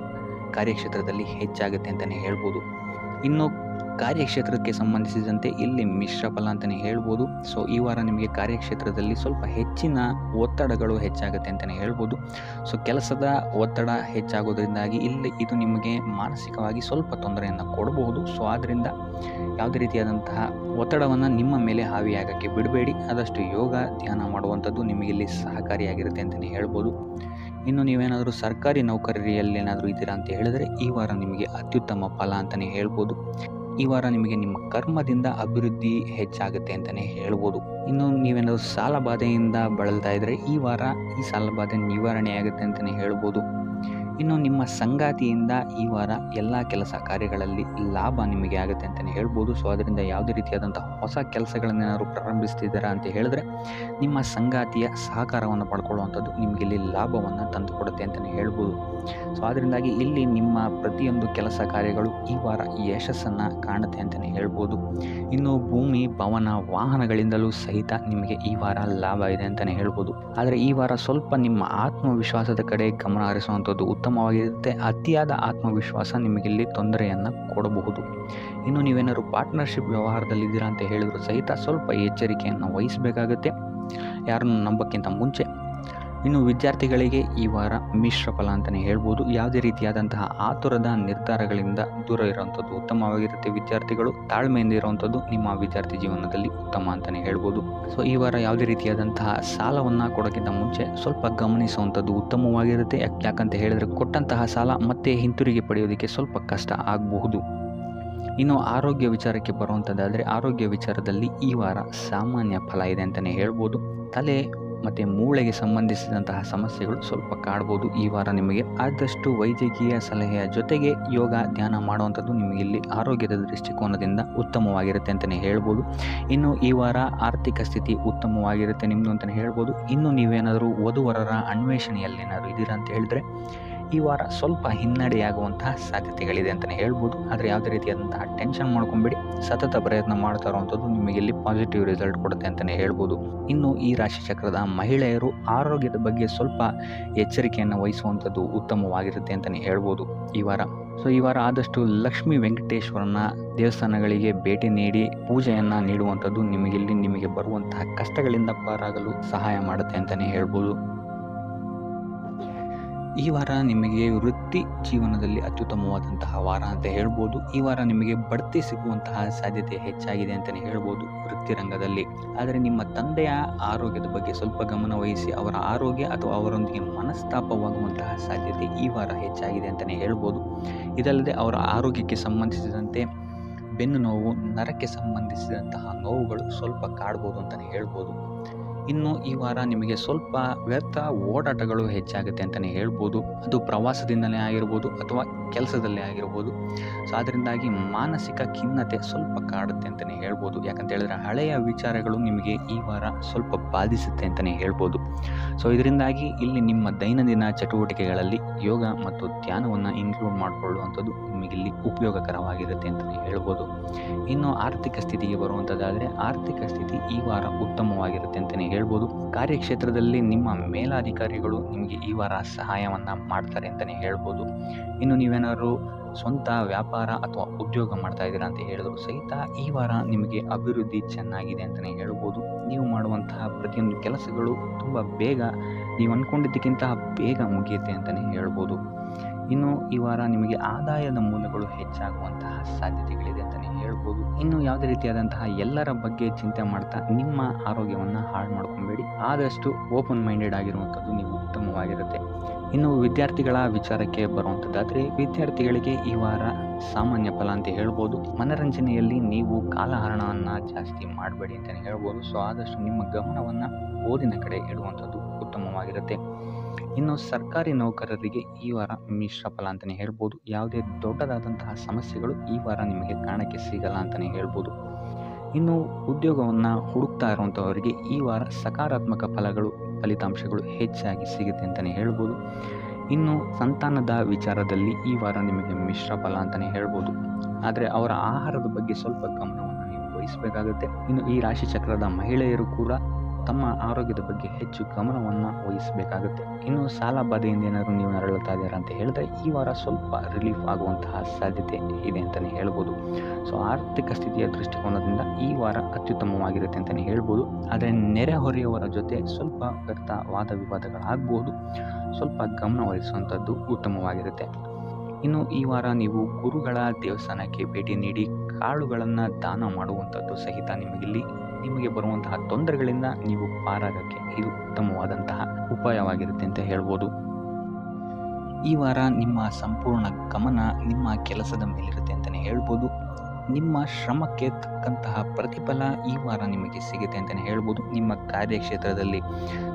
ಕಾರ್ಯಕ್ಷೇತ್ರದಲ್ಲಿ ಹೆಚ್ಚಾಗುತ್ತೆ ಅಂತಲೇ ಹೇಳ್ಬೋದು. ಇನ್ನು ಕಾರ್ಯಕ್ಷೇತ್ರಕ್ಕೆ ಸಂಬಂಧಿಸಿದಂತೆ ಇಲ್ಲಿ ಮಿಶ್ರ ಫಲ ಅಂತಲೇ ಹೇಳ್ಬೋದು. ಸೊ ಈ ವಾರ ನಿಮಗೆ ಕಾರ್ಯಕ್ಷೇತ್ರದಲ್ಲಿ ಸ್ವಲ್ಪ ಹೆಚ್ಚಿನ ಒತ್ತಡಗಳು ಹೆಚ್ಚಾಗುತ್ತೆ ಅಂತಲೇ ಹೇಳ್ಬೋದು. ಸೊ ಕೆಲಸದ ಒತ್ತಡ ಹೆಚ್ಚಾಗೋದ್ರಿಂದಾಗಿ ಇದು ನಿಮಗೆ ಮಾನಸಿಕವಾಗಿ ಸ್ವಲ್ಪ ತೊಂದರೆಯನ್ನು ಕೊಡಬಹುದು. ಸೊ ಆದ್ದರಿಂದ ಯಾವುದೇ ರೀತಿಯಾದಂತಹ ಒತ್ತಡವನ್ನು ನಿಮ್ಮ ಮೇಲೆ ಹಾವಿಯಾಗಕ್ಕೆ ಬಿಡಬೇಡಿ. ಆದಷ್ಟು ಯೋಗ ಧ್ಯಾನ ಮಾಡುವಂಥದ್ದು ನಿಮಗೆ ಇಲ್ಲಿ ಸಹಕಾರಿಯಾಗಿರುತ್ತೆ ಅಂತಲೇ ಹೇಳ್ಬೋದು. ಇನ್ನು ನೀವೇನಾದರೂ ಸರ್ಕಾರಿ ನೌಕರಿಯಲ್ಲಿ ಏನಾದರೂ ಇದ್ದೀರಾ ಅಂತ ಹೇಳಿದರೆ ಈ ವಾರ ನಿಮಗೆ ಅತ್ಯುತ್ತಮ ಫಲ ಅಂತಲೇ ಹೇಳ್ಬೋದು. ಈ ವಾರ ನಿಮಗೆ ನಿಮ್ಮ ಕರ್ಮದಿಂದ ಅಭಿವೃದ್ಧಿ ಹೆಚ್ಚಾಗುತ್ತೆ ಅಂತಲೇ ಹೇಳ್ಬೋದು. ಇನ್ನು ನೀವೇನಾದರೂ ಸಾಲ ಬಾಧೆಯಿಂದ ಬಳಲ್ತಾ ಇದ್ದರೆ ಈ ವಾರ ಈ ಸಾಲ ಬಾಧೆ ನಿವಾರಣೆಯಾಗುತ್ತೆ ಅಂತಲೇ ಹೇಳ್ಬೋದು. ಇನ್ನು ನಿಮ್ಮ ಸಂಗಾತಿಯಿಂದ ಈ ವಾರ ಎಲ್ಲ ಕೆಲಸ ಕಾರ್ಯಗಳಲ್ಲಿ ಲಾಭ ನಿಮಗೆ ಆಗುತ್ತೆ ಅಂತಲೇ ಹೇಳ್ಬೋದು. ಸೊ ಅದರಿಂದ ಯಾವುದೇ ರೀತಿಯಾದಂಥ ಹೊಸ ಕೆಲಸಗಳನ್ನೇನಾದ್ರು ಪ್ರಾರಂಭಿಸ್ತಿದ್ದೀರಾ ಅಂತ ಹೇಳಿದ್ರೆ ನಿಮ್ಮ ಸಂಗಾತಿಯ ಸಹಕಾರವನ್ನು ಪಡ್ಕೊಳ್ಳುವಂಥದ್ದು ನಿಮಗೆ ಇಲ್ಲಿ ಲಾಭವನ್ನು ತಂದುಕೊಡುತ್ತೆ ಅಂತಲೇ ಹೇಳ್ಬೋದು. ಸೊ ಅದರಿಂದಾಗಿ ಇಲ್ಲಿ ನಿಮ್ಮ ಪ್ರತಿಯೊಂದು ಕೆಲಸ ಕಾರ್ಯಗಳು ಈ ವಾರ ಯಶಸ್ಸನ್ನು ಕಾಣುತ್ತೆ ಅಂತಲೇ ಹೇಳ್ಬೋದು. ಇನ್ನು ಭೂಮಿ ಭವನ ವಾಹನಗಳಿಂದಲೂ ಸಹಿತ ನಿಮಗೆ ಈ ವಾರ ಲಾಭ ಇದೆ ಅಂತಲೇ ಹೇಳ್ಬೋದು. ಆದರೆ ಈ ವಾರ ಸ್ವಲ್ಪ ನಿಮ್ಮ ಆತ್ಮವಿಶ್ವಾಸದ ಕಡೆ ಗಮನ ಹರಿಸುವಂಥದ್ದು ಉತ್ತಮವಾಗಿರುತ್ತೆ. ಅತಿಯಾದ ಆತ್ಮವಿಶ್ವಾಸ ನಿಮಗಿಲ್ಲಿ ತೊಂದರೆಯನ್ನು ಕೊಡಬಹುದು. ಇನ್ನು ನೀವೇನಾದ್ರು ಪಾರ್ಟ್ನರ್ಶಿಪ್ ವ್ಯವಹಾರದಲ್ಲಿದ್ದೀರಾ ಅಂತ ಹೇಳಿದ್ರು ಸಹಿತ ಸ್ವಲ್ಪ ಎಚ್ಚರಿಕೆಯನ್ನು ವಹಿಸಬೇಕಾಗುತ್ತೆ ಯಾರನ್ನು ನಂಬೋಕ್ಕಿಂತ ಮುಂಚೆ. ಇನ್ನು ವಿದ್ಯಾರ್ಥಿಗಳಿಗೆ ಈ ವಾರ ಮಿಶ್ರ ಫಲ ಅಂತಲೇ ಹೇಳ್ಬೋದು. ಯಾವುದೇ ರೀತಿಯಾದಂತಹ ಆತುರದ ನಿರ್ಧಾರಗಳಿಂದ ದೂರ ಇರುವಂಥದ್ದು ಉತ್ತಮವಾಗಿರುತ್ತೆ. ವಿದ್ಯಾರ್ಥಿಗಳು ತಾಳ್ಮೆಯಿಂದ ಇರುವಂಥದ್ದು ನಿಮ್ಮ ವಿದ್ಯಾರ್ಥಿ ಜೀವನದಲ್ಲಿ ಉತ್ತಮ ಅಂತಲೇ ಹೇಳ್ಬೋದು. ಸೊ ಈ ವಾರ ಯಾವುದೇ ರೀತಿಯಾದಂತಹ ಸಾಲವನ್ನು ಕೊಡೋಕ್ಕಿಂತ ಮುಂಚೆ ಸ್ವಲ್ಪ ಗಮನಿಸುವಂಥದ್ದು ಉತ್ತಮವಾಗಿರುತ್ತೆ. ಯಾಕಂತ ಹೇಳಿದರೆ ಕೊಟ್ಟಂತಹ ಸಾಲ ಮತ್ತೆ ಹಿಂತಿರುಗಿ ಪಡೆಯೋದಕ್ಕೆ ಸ್ವಲ್ಪ ಕಷ್ಟ ಆಗಬಹುದು. ಇನ್ನು ಆರೋಗ್ಯ ವಿಚಾರಕ್ಕೆ ಬರುವಂಥದ್ದಾದರೆ ಆರೋಗ್ಯ ವಿಚಾರದಲ್ಲಿ ಈ ವಾರ ಸಾಮಾನ್ಯ ಫಲ ಇದೆ ಅಂತಲೇ ಹೇಳ್ಬೋದು. ತಲೆ ಮತ್ತು ಮೂಳೆಗೆ ಸಂಬಂಧಿಸಿದಂತಹ ಸಮಸ್ಯೆಗಳು ಸ್ವಲ್ಪ ಕಾಡ್ಬೋದು ಈ ವಾರ ನಿಮಗೆ. ಆದಷ್ಟು ವೈದ್ಯಕೀಯ ಸಲಹೆಯ ಜೊತೆಗೆ ಯೋಗ ಧ್ಯಾನ ಮಾಡುವಂಥದ್ದು ನಿಮಗೆ ಇಲ್ಲಿ ಆರೋಗ್ಯದ ದೃಷ್ಟಿಕೋನದಿಂದ ಉತ್ತಮವಾಗಿರುತ್ತೆ ಅಂತಲೇ ಹೇಳ್ಬೋದು. ಇನ್ನು ಈ ವಾರ ಆರ್ಥಿಕ ಸ್ಥಿತಿ ಉತ್ತಮವಾಗಿರುತ್ತೆ ನಿಮ್ಮದು ಅಂತಲೇ ಹೇಳ್ಬೋದು. ಇನ್ನು ನೀವೇನಾದರೂ ವಧುವರರ ಅನ್ವೇಷಣೆಯಲ್ಲೇನಾದರೂ ಇದ್ದೀರಾ ಅಂತ ಹೇಳಿದ್ರೆ ಈ ವಾರ ಸ್ವಲ್ಪ ಹಿನ್ನಡೆಯಾಗುವಂತಹ ಸಾಧ್ಯತೆಗಳಿದೆ ಅಂತಲೇ ಹೇಳ್ಬೋದು. ಆದರೆ ಯಾವುದೇ ರೀತಿಯಾದಂತಹ ಟೆನ್ಷನ್ ಮಾಡ್ಕೊಂಬೇಡಿ. ಸತತ ಪ್ರಯತ್ನ ಮಾಡ್ತಾ ಇರುವಂಥದ್ದು ನಿಮಗೆ ಇಲ್ಲಿ ಪಾಸಿಟಿವ್ ರಿಸಲ್ಟ್ ಕೊಡುತ್ತೆ ಅಂತಲೇ ಹೇಳ್ಬೋದು. ಇನ್ನು ಈ ರಾಶಿ ಚಕ್ರದ ಮಹಿಳೆಯರು ಆರೋಗ್ಯದ ಬಗ್ಗೆ ಸ್ವಲ್ಪ ಎಚ್ಚರಿಕೆಯನ್ನು ವಹಿಸುವಂಥದ್ದು ಉತ್ತಮವಾಗಿರುತ್ತೆ ಅಂತಲೇ ಹೇಳ್ಬೋದು ಈ ವಾರ. ಸೊ ಈ ವಾರ ಆದಷ್ಟು ಲಕ್ಷ್ಮೀ ವೆಂಕಟೇಶ್ವರನ ದೇವಸ್ಥಾನಗಳಿಗೆ ಭೇಟಿ ನೀಡಿ ಪೂಜೆಯನ್ನು ನೀಡುವಂಥದ್ದು ನಿಮಗೆ ಬರುವಂತಹ ಕಷ್ಟಗಳಿಂದ ಪಾರಾಗಲು ಸಹಾಯ ಮಾಡುತ್ತೆ ಅಂತಲೇ ಹೇಳ್ಬೋದು. ಈ ವಾರ ನಿಮಗೆ ವೃತ್ತಿ ಜೀವನದಲ್ಲಿ ಅತ್ಯುತ್ತಮವಾದಂತಹ ವಾರ ಅಂತ ಹೇಳ್ಬೋದು. ಈ ವಾರ ನಿಮಗೆ ಬಡ್ತಿ ಸಿಗುವಂತಹ ಸಾಧ್ಯತೆ ಹೆಚ್ಚಾಗಿದೆ ಅಂತಲೇ ಹೇಳ್ಬೋದು ವೃತ್ತಿ ರಂಗದಲ್ಲಿ. ಆದರೆ ನಿಮ್ಮ ತಂದೆಯ ಆರೋಗ್ಯದ ಬಗ್ಗೆ ಸ್ವಲ್ಪ ಗಮನ ವಹಿಸಿ ಅವರ ಆರೋಗ್ಯ ಅಥವಾ ಅವರೊಂದಿಗೆ ಮನಸ್ತಾಪವಾಗುವಂತಹ ಸಾಧ್ಯತೆ ಈ ವಾರ ಹೆಚ್ಚಾಗಿದೆ ಅಂತಲೇ ಹೇಳ್ಬೋದು. ಇದಲ್ಲದೆ ಅವರ ಆರೋಗ್ಯಕ್ಕೆ ಸಂಬಂಧಿಸಿದಂತೆ ಬೆನ್ನು ನೋವು, ನರಕ್ಕೆ ಸಂಬಂಧಿಸಿದಂತಹ ನೋವುಗಳು ಸ್ವಲ್ಪ ಕಾಡ್ಬೋದು ಅಂತಲೇ ಹೇಳ್ಬೋದು. ಇನ್ನು ಈ ವಾರ ನಿಮಗೆ ಸ್ವಲ್ಪ ವ್ಯರ್ಥ ಓಡಾಟಗಳು ಹೆಚ್ಚಾಗುತ್ತೆ ಅಂತಲೇ ಹೇಳ್ಬೋದು. ಅದು ಪ್ರವಾಸದಿಂದಲೇ ಆಗಿರ್ಬೋದು ಅಥವಾ ಕೆಲಸದಲ್ಲೇ ಆಗಿರ್ಬೋದು. ಸೊ ಅದರಿಂದಾಗಿ ಮಾನಸಿಕ ಖಿನ್ನತೆ ಸ್ವಲ್ಪ ಕಾಡುತ್ತೆ ಅಂತಲೇ ಹೇಳ್ಬೋದು. ಯಾಕಂತ ಹೇಳಿದ್ರೆ ಹಳೆಯ ವಿಚಾರಗಳು ನಿಮಗೆ ಈ ವಾರ ಸ್ವಲ್ಪ ಬಾಧಿಸುತ್ತೆ ಅಂತಲೇ ಹೇಳ್ಬೋದು. ಸೊ ಇದರಿಂದಾಗಿ ಇಲ್ಲಿ ನಿಮ್ಮ ದೈನಂದಿನ ಚಟುವಟಿಕೆಗಳಲ್ಲಿ ಯೋಗ ಮತ್ತು ಧ್ಯಾನವನ್ನು ಇನ್ಕ್ಲೂಡ್ ಮಾಡಿಕೊಳ್ಳುವಂಥದ್ದು ನಿಮಗಿಲ್ಲಿ ಉಪಯೋಗಕರವಾಗಿರುತ್ತೆ ಅಂತಲೇ ಹೇಳ್ಬೋದು. ಇನ್ನು ಆರ್ಥಿಕ ಸ್ಥಿತಿಗೆ ಬರುವಂಥದ್ದಾದರೆ ಆರ್ಥಿಕ ಸ್ಥಿತಿ ಈ ವಾರ ಉತ್ತಮವಾಗಿರುತ್ತೆ ಅಂತಲೇ ಹೇಳ್ಬೋದು. ಕಾರ್ಯಕ್ಷೇತ್ರದಲ್ಲಿ ನಿಮ್ಮ ಮೇಲಾಧಿಕಾರಿಗಳು ನಿಮಗೆ ಈ ವಾರ ಸಹಾಯವನ್ನು ಮಾಡ್ತಾರೆ ಅಂತಲೇ ಹೇಳ್ಬೋದು. ಇನ್ನು ನೀವೇನಾದ್ರು ಸ್ವಂತ ವ್ಯಾಪಾರ ಅಥವಾ ಉದ್ಯೋಗ ಮಾಡ್ತಾ ಇದ್ದೀರಾ ಅಂತ ಹೇಳಿದ್ರು ಸಹಿತ ಈ ವಾರ ನಿಮಗೆ ಅಭಿವೃದ್ಧಿ ಚೆನ್ನಾಗಿದೆ ಅಂತಲೇ ಹೇಳ್ಬೋದು. ನೀವು ಮಾಡುವಂತಹ ಪ್ರತಿಯೊಂದು ಕೆಲಸಗಳು ತುಂಬ ಬೇಗ ನೀವು ಅಂದ್ಕೊಂಡಿದ್ದಕ್ಕಿಂತ ಬೇಗ ಮುಗಿಯುತ್ತೆ ಅಂತಲೇ ಹೇಳ್ಬೋದು. ಇನ್ನು ಈ ವಾರ ನಿಮಗೆ ಆದಾಯದ ಮೂಲಗಳು ಹೆಚ್ಚಾಗುವಂತಹ ಸಾಧ್ಯತೆಗಳಿದೆ ಅಂತಲೇ ಹೇಳ್ಬೋದು. ಇನ್ನು ಯಾವುದೇ ರೀತಿಯಾದಂತಹ ಎಲ್ಲರ ಬಗ್ಗೆ ಚಿಂತೆ ಮಾಡ್ತಾ ನಿಮ್ಮ ಆರೋಗ್ಯವನ್ನು ಹಾಳು ಮಾಡ್ಕೊಬೇಡಿ. ಆದಷ್ಟು ಓಪನ್ ಮೈಂಡೆಡ್ ಆಗಿರುವಂಥದ್ದು ನೀವು ಉತ್ತಮವಾಗಿರುತ್ತೆ. ಇನ್ನು ವಿದ್ಯಾರ್ಥಿಗಳ ವಿಚಾರಕ್ಕೆ ಬರುವಂಥದ್ದಾದರೆ ವಿದ್ಯಾರ್ಥಿಗಳಿಗೆ ಈ ವಾರ ಸಾಮಾನ್ಯ ಫಲ ಅಂತ ಹೇಳ್ಬೋದು. ಮನರಂಜನೆಯಲ್ಲಿ ನೀವು ಕಾಲಹರಣವನ್ನು ಜಾಸ್ತಿ ಮಾಡಬೇಡಿ ಅಂತಲೇ ಹೇಳ್ಬೋದು. ಸೊ ಆದಷ್ಟು ನಿಮ್ಮ ಗಮನವನ್ನು ಓದಿನ ಕಡೆ ಇಡುವಂಥದ್ದು ಉತ್ತಮವಾಗಿರುತ್ತೆ. ಇನ್ನು ಸರ್ಕಾರಿ ನೌಕರರಿಗೆ ಈ ವಾರ ಮಿಶ್ರ ಫಲ ಅಂತಲೇ ಹೇಳ್ಬೋದು. ಯಾವುದೇ ದೊಡ್ಡದಾದಂತಹ ಸಮಸ್ಯೆಗಳು ಈ ವಾರ ನಿಮಗೆ ಕಾಣಕ್ಕೆ ಸಿಗಲ್ಲ ಅಂತಲೇ ಹೇಳ್ಬೋದು. ಇನ್ನು ಉದ್ಯೋಗವನ್ನು ಹುಡುಕ್ತಾ ಇರುವಂಥವರಿಗೆ ಈ ವಾರ ಸಕಾರಾತ್ಮಕ ಫಲಿತಾಂಶಗಳು ಹೆಚ್ಚಾಗಿ ಸಿಗುತ್ತೆ ಅಂತಲೇ ಹೇಳ್ಬೋದು. ಇನ್ನು ಸಂತಾನದ ವಿಚಾರದಲ್ಲಿ ಈ ವಾರ ನಿಮಗೆ ಮಿಶ್ರ ಫಲ ಅಂತಲೇ ಹೇಳ್ಬೋದು. ಆದರೆ ಅವರ ಆಹಾರದ ಬಗ್ಗೆ ಸ್ವಲ್ಪ ಗಮನವನ್ನು ನೀವು ವಹಿಸಬೇಕಾಗುತ್ತೆ. ಇನ್ನು ಈ ರಾಶಿ ಚಕ್ರದ ಮಹಿಳೆಯರು ಕೂಡ ತಮ್ಮ ಆರೋಗ್ಯದ ಬಗ್ಗೆ ಹೆಚ್ಚು ಗಮನವನ್ನು ವಹಿಸಬೇಕಾಗುತ್ತೆ. ಇನ್ನು ಸಾಲ ಬಾಧೆಯಿಂದ ಏನಾದರೂ ನೀವು ನರಳುತ್ತಾ ಇದ್ದೀರಾ ಅಂತ ಹೇಳಿದ್ರೆ ಈ ವಾರ ಸ್ವಲ್ಪ ರಿಲೀಫ್ ಆಗುವಂತಹ ಸಾಧ್ಯತೆ ಇದೆ ಅಂತಲೇ ಹೇಳ್ಬೋದು. ಸೊ ಆರ್ಥಿಕ ಸ್ಥಿತಿಯ ದೃಷ್ಟಿಕೋನದಿಂದ ಈ ವಾರ ಅತ್ಯುತ್ತಮವಾಗಿರುತ್ತೆ ಅಂತಲೇ ಹೇಳ್ಬೋದು. ಆದರೆ ನೆರೆಹೊರೆಯವರ ಜೊತೆ ಸ್ವಲ್ಪ ವ್ಯರ್ಥ ವಾದ ವಿವಾದಗಳಾಗ್ಬೋದು. ಸ್ವಲ್ಪ ಗಮನ ವಹಿಸುವಂಥದ್ದು ಉತ್ತಮವಾಗಿರುತ್ತೆ. ಇನ್ನು ಈ ವಾರ ನೀವು ಗುರುಗಳ ದೇವಸ್ಥಾನಕ್ಕೆ ಭೇಟಿ ನೀಡಿ ಕಾಳುಗಳನ್ನು ದಾನ ಮಾಡುವಂಥದ್ದು ಸಹಿತ ನಿಮಗೆ ಬರುವಂತಹ ತೊಂದರೆಗಳಿಂದ ನೀವು ಪಾರಾಗಕ್ಕೆ ಇದು ಉತ್ತಮವಾದಂತಹ ಉಪಾಯವಾಗಿರುತ್ತೆ ಅಂತ ಹೇಳ್ಬೋದು. ಈ ವಾರ ನಿಮ್ಮ ಸಂಪೂರ್ಣ ಗಮನ ನಿಮ್ಮ ಕೆಲಸದ ಮೇಲಿರುತ್ತೆ ಅಂತಲೇ ಹೇಳ್ಬೋದು. ನಿಮ್ಮ ಶ್ರಮಕ್ಕೆ ತಕ್ಕಂತಹ ಪ್ರತಿಫಲ ಈ ವಾರ ನಿಮಗೆ ಸಿಗುತ್ತೆ ಅಂತಲೇ ಹೇಳ್ಬೋದು ನಿಮ್ಮ ಕಾರ್ಯಕ್ಷೇತ್ರದಲ್ಲಿ.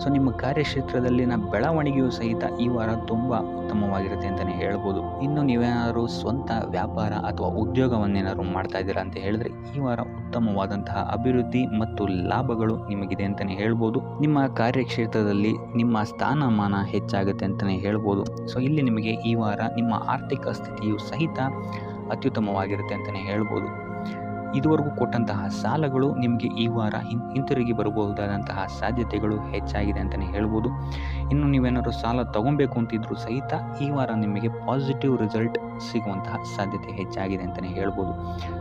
ಸೊ ನಿಮ್ಮ ಕಾರ್ಯಕ್ಷೇತ್ರದಲ್ಲಿನ ಬೆಳವಣಿಗೆಯೂ ಸಹಿತ ಈ ವಾರ ತುಂಬ ಉತ್ತಮವಾಗಿರುತ್ತೆ ಅಂತಲೇ ಹೇಳ್ಬೋದು. ಇನ್ನು ನೀವೇನಾದರೂ ಸ್ವಂತ ವ್ಯಾಪಾರ ಅಥವಾ ಉದ್ಯೋಗವನ್ನೇನಾದ್ರು ಮಾಡ್ತಾ ಇದ್ದೀರಾ ಅಂತ ಹೇಳಿದ್ರೆ ಈ ವಾರ ಉತ್ತಮವಾದಂತಹ ಅಭಿವೃದ್ಧಿ ಮತ್ತು ಲಾಭಗಳು ನಿಮಗಿದೆ ಅಂತಲೇ ಹೇಳ್ಬೋದು. ನಿಮ್ಮ ಕಾರ್ಯಕ್ಷೇತ್ರದಲ್ಲಿ ನಿಮ್ಮ ಸ್ಥಾನಮಾನ ಹೆಚ್ಚಾಗುತ್ತೆ ಅಂತಲೇ ಹೇಳ್ಬೋದು. ಸೊ ಇಲ್ಲಿ ನಿಮಗೆ ಈ ವಾರ ನಿಮ್ಮ ಆರ್ಥಿಕ ಸ್ಥಿತಿಯು ಸಹಿತ ಅತ್ಯುತ್ತಮವಾಗಿರುತ್ತೆ ಅಂತಲೇ ಹೇಳ್ಬೋದು. ಇದುವರೆಗೂ ಕೊಟ್ಟಂತಹ ಸಾಲಗಳು ನಿಮಗೆ ಈ ವಾರ ಹಿಂತಿರುಗಿ ಬರಬಹುದಾದಂತಹ ಸಾಧ್ಯತೆಗಳು ಹೆಚ್ಚಾಗಿದೆ ಅಂತಲೇ ಹೇಳ್ಬೋದು. ಇನ್ನು ನೀವೇನಾದರೂ ಸಾಲ ತಗೊಬೇಕು ಅಂತಿದ್ರು ಸಹಿತ ಈ ವಾರ ನಿಮಗೆ ಪಾಸಿಟಿವ್ ರಿಸಲ್ಟ್ ಸಿಗುವಂತಹ ಸಾಧ್ಯತೆ ಹೆಚ್ಚಾಗಿದೆ ಅಂತಲೇ ಹೇಳ್ಬೋದು.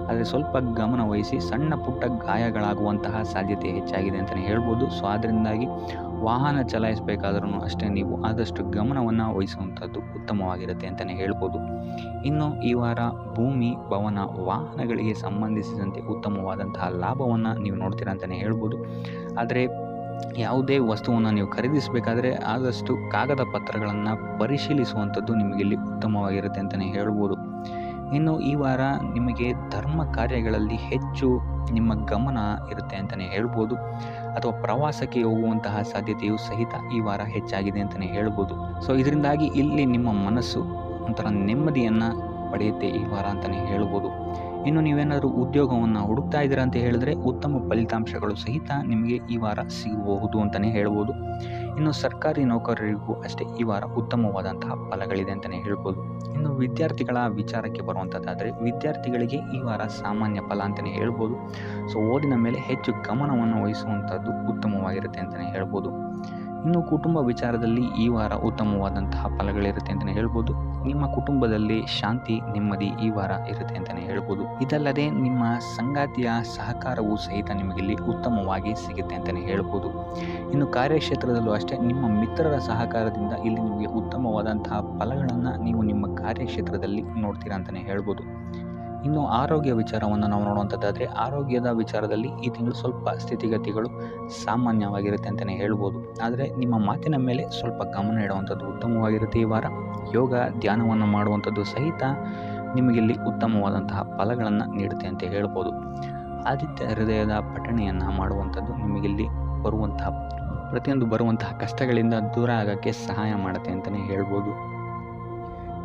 ಆದರೆ ಸ್ವಲ್ಪ ಗಮನ ವಹಿಸಿ ಸಣ್ಣ ಪುಟ್ಟ ಗಾಯಗಳಾಗುವಂತಹ ಸಾಧ್ಯತೆ ಹೆಚ್ಚಾಗಿದೆ ಅಂತಲೇ ಹೇಳ್ಬೋದು. ಸೊ ಅದರಿಂದಾಗಿ ವಾಹನ ಚಲಾಯಿಸಬೇಕಾದ್ರೂ ಅಷ್ಟೇ ನೀವು ಆದಷ್ಟು ಗಮನವನ್ನು ವಹಿಸುವಂಥದ್ದು ಉತ್ತಮವಾಗಿರುತ್ತೆ ಅಂತಲೇ ಹೇಳ್ಬೋದು. ಇನ್ನು ಈ ವಾರ ಭೂಮಿ, ಭವನ, ವಾಹನಗಳಿಗೆ ಸಂಬಂಧಿಸಿದಂತೆ ಉತ್ತಮವಾದಂತಹ ಲಾಭವನ್ನು ನೀವು ನೋಡ್ತೀರಾ ಅಂತಲೇ ಹೇಳ್ಬೋದು. ಆದರೆ ಯಾವುದೇ ವಸ್ತುವನ್ನು ನೀವು ಖರೀದಿಸಬೇಕಾದ್ರೆ ಆದಷ್ಟು ಕಾಗದ ಪತ್ರಗಳನ್ನು ಪರಿಶೀಲಿಸುವಂಥದ್ದು ನಿಮಗಿಲ್ಲಿ ಉತ್ತಮವಾಗಿರುತ್ತೆ ಅಂತಲೇ ಹೇಳ್ಬೋದು. ಇನ್ನು ಈ ವಾರ ನಿಮಗೆ ಧರ್ಮ ಕಾರ್ಯಗಳಲ್ಲಿ ಹೆಚ್ಚು ನಿಮ್ಮ ಗಮನ ಇರುತ್ತೆ ಅಂತಲೇ ಹೇಳ್ಬೋದು. ಅಥವಾ ಪ್ರವಾಸಕ್ಕೆ ಹೋಗುವಂತಹ ಸಾಧ್ಯತೆಯು ಸಹಿತ ಈ ವಾರ ಹೆಚ್ಚಾಗಿದೆ ಅಂತಲೇ ಹೇಳ್ಬೋದು. ಸೊ ಇದರಿಂದಾಗಿ ಇಲ್ಲಿ ನಿಮ್ಮ ಮನಸ್ಸು ಒಂಥರ ನೆಮ್ಮದಿಯನ್ನು ಪಡೆಯುತ್ತೆ ಈ ವಾರ ಅಂತಲೇ ಹೇಳ್ಬೋದು. ಇನ್ನು ನೀವೇನಾದರೂ ಉದ್ಯೋಗವನ್ನು ಹುಡುಕ್ತಾ ಇದ್ದೀರಾ ಅಂತ ಹೇಳಿದ್ರೆ ಉತ್ತಮ ಫಲಿತಾಂಶಗಳು ಸಹಿತ ನಿಮಗೆ ಈ ವಾರ ಸಿಗಬಹುದು ಅಂತಲೇ ಹೇಳ್ಬೋದು. ಇನ್ನು ಸರ್ಕಾರಿ ನೌಕರರಿಗೂ ಅಷ್ಟೇ ಈ ವಾರ ಉತ್ತಮವಾದಂತಹ ಫಲಗಳಿದೆ ಅಂತಲೇ ಹೇಳ್ಬೋದು. ಇನ್ನು ವಿದ್ಯಾರ್ಥಿಗಳ ವಿಚಾರಕ್ಕೆ ಬರುವಂಥದ್ದಾದರೆ ವಿದ್ಯಾರ್ಥಿಗಳಿಗೆ ಈ ವಾರ ಸಾಮಾನ್ಯ ಫಲ ಅಂತಲೇ ಹೇಳ್ಬೋದು. ಸೊ ಓದಿನ ಮೇಲೆ ಹೆಚ್ಚು ಗಮನವನ್ನು ವಹಿಸುವಂಥದ್ದು ಉತ್ತಮವಾಗಿರುತ್ತೆ ಅಂತಲೇ ಹೇಳ್ಬೋದು. ಇನ್ನು ಕುಟುಂಬ ವಿಚಾರದಲ್ಲಿ ಈ ವಾರ ಉತ್ತಮವಾದಂತಹ ಫಲಗಳಿರುತ್ತೆ ಅಂತಲೇ ಹೇಳ್ಬೋದು. ನಿಮ್ಮ ಕುಟುಂಬದಲ್ಲಿ ಶಾಂತಿ, ನೆಮ್ಮದಿ ಈ ವಾರ ಇರುತ್ತೆ ಅಂತಲೇ ಹೇಳ್ಬೋದು. ಇದಲ್ಲದೆ ನಿಮ್ಮ ಸಂಗಾತಿಯ ಸಹಕಾರವೂ ಸಹಿತ ನಿಮಗಿಲ್ಲಿ ಉತ್ತಮವಾಗಿ ಸಿಗುತ್ತೆ ಅಂತಲೇ ಹೇಳ್ಬೋದು. ಇನ್ನು ಕಾರ್ಯಕ್ಷೇತ್ರದಲ್ಲೂ ಅಷ್ಟೇ ನಿಮ್ಮ ಮಿತ್ರರ ಸಹಕಾರದಿಂದ ಇಲ್ಲಿ ನಿಮಗೆ ಉತ್ತಮವಾದಂತಹ ಫಲಗಳನ್ನು ನೀವು ನಿಮ್ಮ ಕಾರ್ಯಕ್ಷೇತ್ರದಲ್ಲಿ ನೋಡ್ತೀರಾ ಅಂತಲೇ ಹೇಳ್ಬೋದು. ಇನ್ನು ಆರೋಗ್ಯ ವಿಚಾರವನ್ನು ನಾವು ನೋಡುವಂಥದ್ದಾದರೆ ಆರೋಗ್ಯದ ವಿಚಾರದಲ್ಲಿ ಈ ತಿಂಗಳು ಸ್ವಲ್ಪ ಸ್ಥಿತಿಗತಿಗಳು ಸಾಮಾನ್ಯವಾಗಿರುತ್ತೆ ಅಂತಲೇ ಹೇಳ್ಬೋದು. ಆದರೆ ನಿಮ್ಮ ಮಾತಿನ ಮೇಲೆ ಸ್ವಲ್ಪ ಗಮನ ಇಡುವಂಥದ್ದು ಉತ್ತಮವಾಗಿರುತ್ತೆ ಈ ವಾರ. ಯೋಗ, ಧ್ಯಾನವನ್ನು ಮಾಡುವಂಥದ್ದು ಸಹಿತ ನಿಮಗಿಲ್ಲಿ ಉತ್ತಮವಾದಂತಹ ಫಲಗಳನ್ನು ನೀಡುತ್ತೆ ಅಂತ ಹೇಳ್ಬೋದು. ಆದಿತ್ಯ ಹೃದಯದ ಪಠಣೆಯನ್ನು ಮಾಡುವಂಥದ್ದು ನಿಮಗಿಲ್ಲಿ ಬರುವಂತಹ ಕಷ್ಟಗಳಿಂದ ದೂರ ಆಗೋಕ್ಕೆ ಸಹಾಯ ಮಾಡುತ್ತೆ ಅಂತಲೇ ಹೇಳ್ಬೋದು.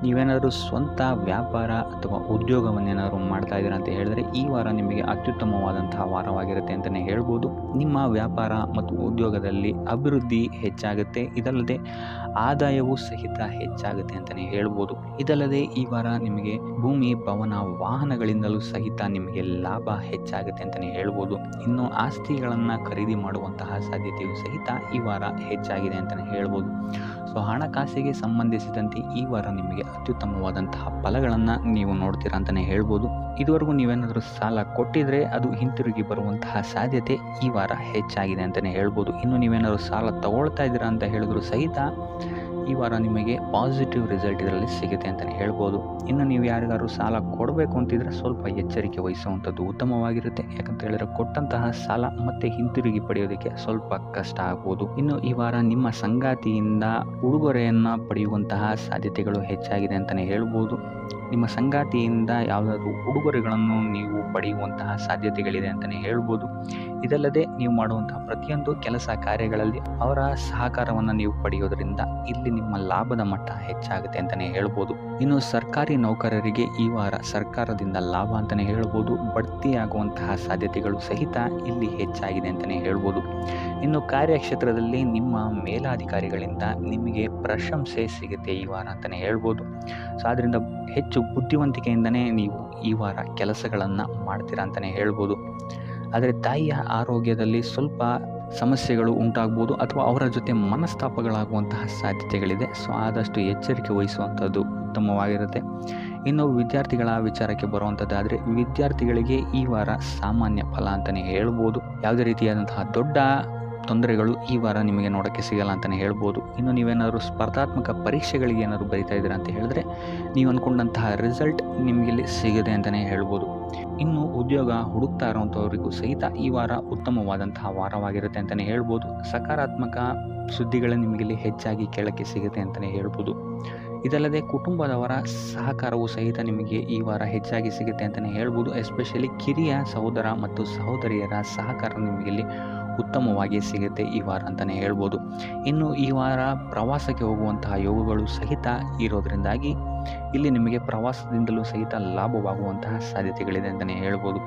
ನೀವೇನಾದರೂ ಸ್ವಂತ ವ್ಯಾಪಾರ ಅಥವಾ ಉದ್ಯೋಗವನ್ನೇನಾದರೂ ಮಾಡ್ತಾ ಇದ್ದೀರಾ ಅಂತ ಹೇಳಿದ್ರೆ ಈ ವಾರ ನಿಮಗೆ ಅತ್ಯುತ್ತಮವಾದಂತಹ ವಾರವಾಗಿರುತ್ತೆ ಅಂತಲೇ ಹೇಳ್ಬೋದು. ನಿಮ್ಮ ವ್ಯಾಪಾರ ಮತ್ತು ಉದ್ಯೋಗದಲ್ಲಿ ಅಭಿವೃದ್ಧಿ ಹೆಚ್ಚಾಗುತ್ತೆ. ಇದಲ್ಲದೆ ಆದಾಯವೂ ಸಹಿತ ಹೆಚ್ಚಾಗುತ್ತೆ ಅಂತಲೇ ಹೇಳ್ಬೋದು. ಇದಲ್ಲದೆ ಈ ವಾರ ನಿಮಗೆ ಭೂಮಿ, ಭವನ, ವಾಹನಗಳಿಂದಲೂ ಸಹಿತ ನಿಮಗೆ ಲಾಭ ಹೆಚ್ಚಾಗುತ್ತೆ ಅಂತಲೇ ಹೇಳ್ಬೋದು. ಇನ್ನು ಆಸ್ತಿಗಳನ್ನು ಖರೀದಿ ಮಾಡುವಂತಹ ಸಾಧ್ಯತೆಯೂ ಸಹಿತ ಈ ವಾರ ಹೆಚ್ಚಾಗಿದೆ ಅಂತಲೇ ಹೇಳ್ಬೋದು. ಸೊ ಹಣಕಾಸಿಗೆ ಸಂಬಂಧಿಸಿದಂತೆ ಈ ವಾರ ನಿಮಗೆ ಅತ್ಯುತ್ತಮವಾದಂತಹ ಫಲಗಳನ್ನು ನೀವು ನೋಡ್ತೀರಾ ಅಂತಲೇ ಹೇಳ್ಬೋದು. ಇದುವರೆಗೂ ನೀವೇನಾದರೂ ಸಾಲ ಕೊಟ್ಟಿದ್ರೆ ಅದು ಹಿಂತಿರುಗಿ ಬರುವಂತಹ ಸಾಧ್ಯತೆ ಈ ವಾರ ಹೆಚ್ಚಾಗಿದೆ ಅಂತಲೇ ಹೇಳ್ಬೋದು. ಇನ್ನು ನೀವೇನಾದರೂ ಸಾಲ ತಗೊಳ್ತಾ ಇದ್ದೀರಾ ಅಂತ ಹೇಳಿದ್ರು ಸಹಿತ ಈ ವಾರ ನಿಮಗೆ ಪಾಸಿಟಿವ್ ರಿಸಲ್ಟ್ ಇದರಲ್ಲಿ ಸಿಗುತ್ತೆ ಅಂತಲೇ ಹೇಳ್ಬೋದು. ಇನ್ನು ನೀವು ಯಾರಿಗಾದ್ರು ಸಾಲ ಕೊಡಬೇಕು ಅಂತಿದ್ರೆ ಸ್ವಲ್ಪ ಎಚ್ಚರಿಕೆ ವಹಿಸುವಂಥದ್ದು ಉತ್ತಮವಾಗಿರುತ್ತೆ. ಯಾಕಂತ ಹೇಳಿದ್ರೆ ಕೊಟ್ಟಂತಹ ಸಾಲ ಮತ್ತೆ ಹಿಂತಿರುಗಿ ಪಡೆಯೋದಕ್ಕೆ ಸ್ವಲ್ಪ ಕಷ್ಟ ಆಗ್ಬೋದು. ಇನ್ನು ಈ ವಾರ ನಿಮ್ಮ ಸಂಗಾತಿಯಿಂದ ಉಡುಗೊರೆಯನ್ನು ಪಡೆಯುವಂತಹ ಸಾಧ್ಯತೆಗಳು ಹೆಚ್ಚಾಗಿದೆ ಅಂತಲೇ ಹೇಳ್ಬೋದು. ನಿಮ್ಮ ಸಂಗಾತಿಯಿಂದ ಯಾವುದಾದ್ರೂ ಉಡುಗೊರೆಗಳನ್ನು ನೀವು ಪಡೆಯುವಂತಹ ಸಾಧ್ಯತೆಗಳಿದೆ ಅಂತಲೇ ಹೇಳ್ಬೋದು. ಇದಲ್ಲದೆ ನೀವು ಮಾಡುವಂತಹ ಪ್ರತಿಯೊಂದು ಕೆಲಸ ಕಾರ್ಯಗಳಲ್ಲಿ ಅವರ ಸಹಕಾರವನ್ನು ನೀವು ಪಡೆಯೋದ್ರಿಂದ ಇಲ್ಲಿ ನಿಮ್ಮ ಲಾಭದ ಮಟ್ಟ ಹೆಚ್ಚಾಗುತ್ತೆ ಅಂತಲೇ ಹೇಳ್ಬೋದು. ಇನ್ನು ಸರ್ಕಾರಿ ನೌಕರರಿಗೆ ಈ ವಾರ ಸರ್ಕಾರದಿಂದ ಲಾಭ ಅಂತಲೇ ಹೇಳ್ಬೋದು. ಬಡ್ತಿಯಾಗುವಂತಹ ಸಾಧ್ಯತೆಗಳು ಸಹಿತ ಇಲ್ಲಿ ಹೆಚ್ಚಾಗಿದೆ ಅಂತಲೇ ಹೇಳ್ಬೋದು. ಇನ್ನು ಕಾರ್ಯಕ್ಷೇತ್ರದಲ್ಲಿ ನಿಮ್ಮ ಮೇಲಾಧಿಕಾರಿಗಳಿಂದ ನಿಮಗೆ ಪ್ರಶಂಸೆ ಸಿಗುತ್ತೆ ಈ ವಾರ ಅಂತಲೇ ಹೇಳ್ಬೋದು. ಸೊ ಅದರಿಂದ ಹೆಚ್ಚು ಬುದ್ಧಿವಂತಿಕೆಯಿಂದನೇ ನೀವು ಈ ವಾರ ಕೆಲಸಗಳನ್ನು ಮಾಡ್ತೀರಾ ಅಂತಲೇ ಹೇಳ್ಬೋದು. ಆದರೆ ತಾಯಿಯ ಆರೋಗ್ಯದಲ್ಲಿ ಸ್ವಲ್ಪ ಸಮಸ್ಯೆಗಳು ಉಂಟಾಗ್ಬೋದು ಅಥವಾ ಅವರ ಜೊತೆ ಮನಸ್ತಾಪಗಳಾಗುವಂತಹ ಸಾಧ್ಯತೆಗಳಿದೆ. ಸೊ ಆದಷ್ಟು ಎಚ್ಚರಿಕೆ ವಹಿಸುವಂಥದ್ದು ಉತ್ತಮವಾಗಿರುತ್ತೆ. ಇನ್ನು ವಿದ್ಯಾರ್ಥಿಗಳ ವಿಚಾರಕ್ಕೆ ಬರುವಂಥದ್ದಾದರೆ ವಿದ್ಯಾರ್ಥಿಗಳಿಗೆ ಈ ವಾರ ಸಾಮಾನ್ಯ ಫಲ ಅಂತಲೇ ಹೇಳ್ಬೋದು. ಯಾವುದೇ ರೀತಿಯಾದಂತಹ ದೊಡ್ಡ ತೊಂದರೆಗಳು ಈ ವಾರ ನಿಮಗೆ ನೋಡೋಕ್ಕೆ ಸಿಗಲ್ಲ ಅಂತಲೇ ಹೇಳ್ಬೋದು. ಇನ್ನು ನೀವೇನಾದರೂ ಸ್ಪರ್ಧಾತ್ಮಕ ಪರೀಕ್ಷೆಗಳಿಗೆ ಏನಾದರೂ ಬರಿತಾ ಇದ್ದೀರಾ ಅಂತ ಹೇಳಿದ್ರೆ ನೀವು ಅಂದ್ಕೊಂಡಂತಹ ರಿಸಲ್ಟ್ ನಿಮಗಿಲ್ಲಿ ಸಿಗದೆ ಅಂತಲೇ ಹೇಳ್ಬೋದು. ಇನ್ನು ಉದ್ಯೋಗ ಹುಡುಕ್ತಾ ಇರೋವಂಥವರಿಗೂ ಸಹಿತ ಈ ವಾರ ಉತ್ತಮವಾದಂತಹ ವಾರವಾಗಿರುತ್ತೆ ಅಂತಲೇ ಹೇಳ್ಬೋದು. ಸಕಾರಾತ್ಮಕ ಸುದ್ದಿಗಳು ನಿಮಗಿಲ್ಲಿ ಹೆಚ್ಚಾಗಿ ಕೇಳೋಕ್ಕೆ ಸಿಗುತ್ತೆ ಅಂತಲೇ ಹೇಳ್ಬೋದು. ಇದಲ್ಲದೆ ಕುಟುಂಬದವರ ಸಹಕಾರವು ಸಹಿತ ನಿಮಗೆ ಈ ವಾರ ಹೆಚ್ಚಾಗಿ ಸಿಗುತ್ತೆ ಅಂತಲೇ ಹೇಳ್ಬೋದು. ಎಸ್ಪೆಷಲಿ ಕಿರಿಯ ಸಹೋದರ ಮತ್ತು ಸಹೋದರಿಯರ ಸಹಕಾರ ನಿಮಗಿಲ್ಲಿ ಉತ್ತಮವಾಗಿ ಸಿಗುತ್ತೆ ಈ ವಾರ ಅಂತಲೇ ಹೇಳ್ಬೋದು. ಇನ್ನು ಈ ವಾರ ಪ್ರವಾಸಕ್ಕೆ ಹೋಗುವಂತಹ ಯೋಗಗಳು ಸಹಿತ ಇರೋದರಿಂದಾಗಿ ಇಲ್ಲಿ ನಿಮಗೆ ಪ್ರವಾಸದಿಂದಲೂ ಸಹಿತ ಲಾಭವಾಗುವಂತಹ ಸಾಧ್ಯತೆಗಳಿದೆ ಅಂತಲೇ ಹೇಳ್ಬೋದು.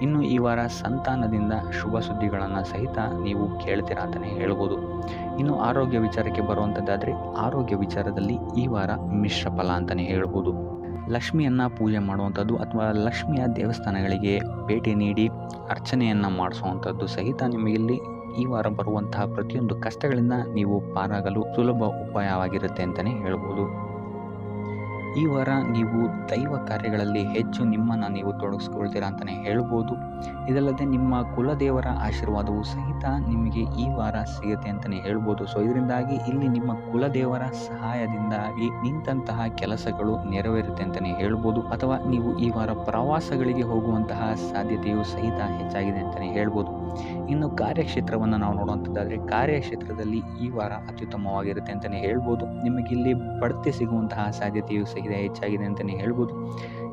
ಇನ್ನು ಈ ವಾರ ಸಂತಾನದಿಂದ ಶುಭ ಸುದ್ದಿಗಳನ್ನು ಸಹಿತ ನೀವು ಕೇಳ್ತೀರಾ ಅಂತಲೇ ಹೇಳ್ಬೋದು. ಇನ್ನು ಆರೋಗ್ಯ ವಿಚಾರಕ್ಕೆ ಬರುವಂಥದ್ದಾದರೆ ಆರೋಗ್ಯ ವಿಚಾರದಲ್ಲಿ ಈ ವಾರ ಮಿಶ್ರ ಫಲ ಅಂತಲೇ ಹೇಳ್ಬೋದು. ಲಕ್ಷ್ಮಿಯನ್ನು ಪೂಜೆ ಮಾಡುವಂಥದ್ದು ಅಥವಾ ಲಕ್ಷ್ಮಿಯ ದೇವಸ್ಥಾನಗಳಿಗೆ ಭೇಟಿ ನೀಡಿ ಅರ್ಚನೆಯನ್ನು ಮಾಡಿಸುವಂಥದ್ದು ಸಹಿತ ನಿಮಗಿಲ್ಲಿ ಈ ವಾರ ಬರುವಂತಹ ಪ್ರತಿಯೊಂದು ಕಷ್ಟಗಳಿಂದ ನೀವು ಪಾರಾಗಲು ಸುಲಭ ಉಪಾಯವಾಗಿರುತ್ತೆ ಅಂತಲೇ ಹೇಳ್ಬೋದು. ಈ ವಾರ ನೀವು ದೈವ ಕಾರ್ಯಗಳಲ್ಲಿ ಹೆಚ್ಚು ನಿಮ್ಮನ್ನು ನೀವು ತೊಡಗಿಸ್ಕೊಳ್ತೀರಾ ಅಂತಲೇ ಹೇಳ್ಬೋದು. ಇದಲ್ಲದೆ ನಿಮ್ಮ ಕುಲದೇವರ ಆಶೀರ್ವಾದವು ಸಹಿತ ನಿಮಗೆ ಈ ವಾರ ಸಿಗುತ್ತೆ ಅಂತಲೇ ಹೇಳ್ಬೋದು. ಸೊ ಇದರಿಂದಾಗಿ ಇಲ್ಲಿ ನಿಮ್ಮ ಕುಲದೇವರ ಸಹಾಯದಿಂದಾಗಿ ನಿಂತಹ ಕೆಲಸಗಳು ನೆರವೇರುತ್ತೆ ಅಂತಲೇ ಹೇಳ್ಬೋದು. ಅಥವಾ ನೀವು ಈ ವಾರ ಪ್ರವಾಸಗಳಿಗೆ ಹೋಗುವಂತಹ ಸಾಧ್ಯತೆಯು ಸಹಿತ ಹೆಚ್ಚಾಗಿದೆ ಅಂತಲೇ ಹೇಳ್ಬೋದು. ಇನ್ನು ಕಾರ್ಯಕ್ಷೇತ್ರವನ್ನು ನಾವು ನೋಡುವಂಥದ್ದಾದರೆ ಕಾರ್ಯಕ್ಷೇತ್ರದಲ್ಲಿ ಈ ವಾರ ಅತ್ಯುತ್ತಮವಾಗಿರುತ್ತೆ ಅಂತಲೇ ಹೇಳ್ಬೋದು. ನಿಮಗಿಲ್ಲಿ ಬಡ್ತಿ ಸಿಗುವಂತಹ ಸಾಧ್ಯತೆಯು ಸಹಿತ ಹೆಚ್ಚಾಗಿದೆ ಅಂತಲೇ ಹೇಳ್ಬೋದು.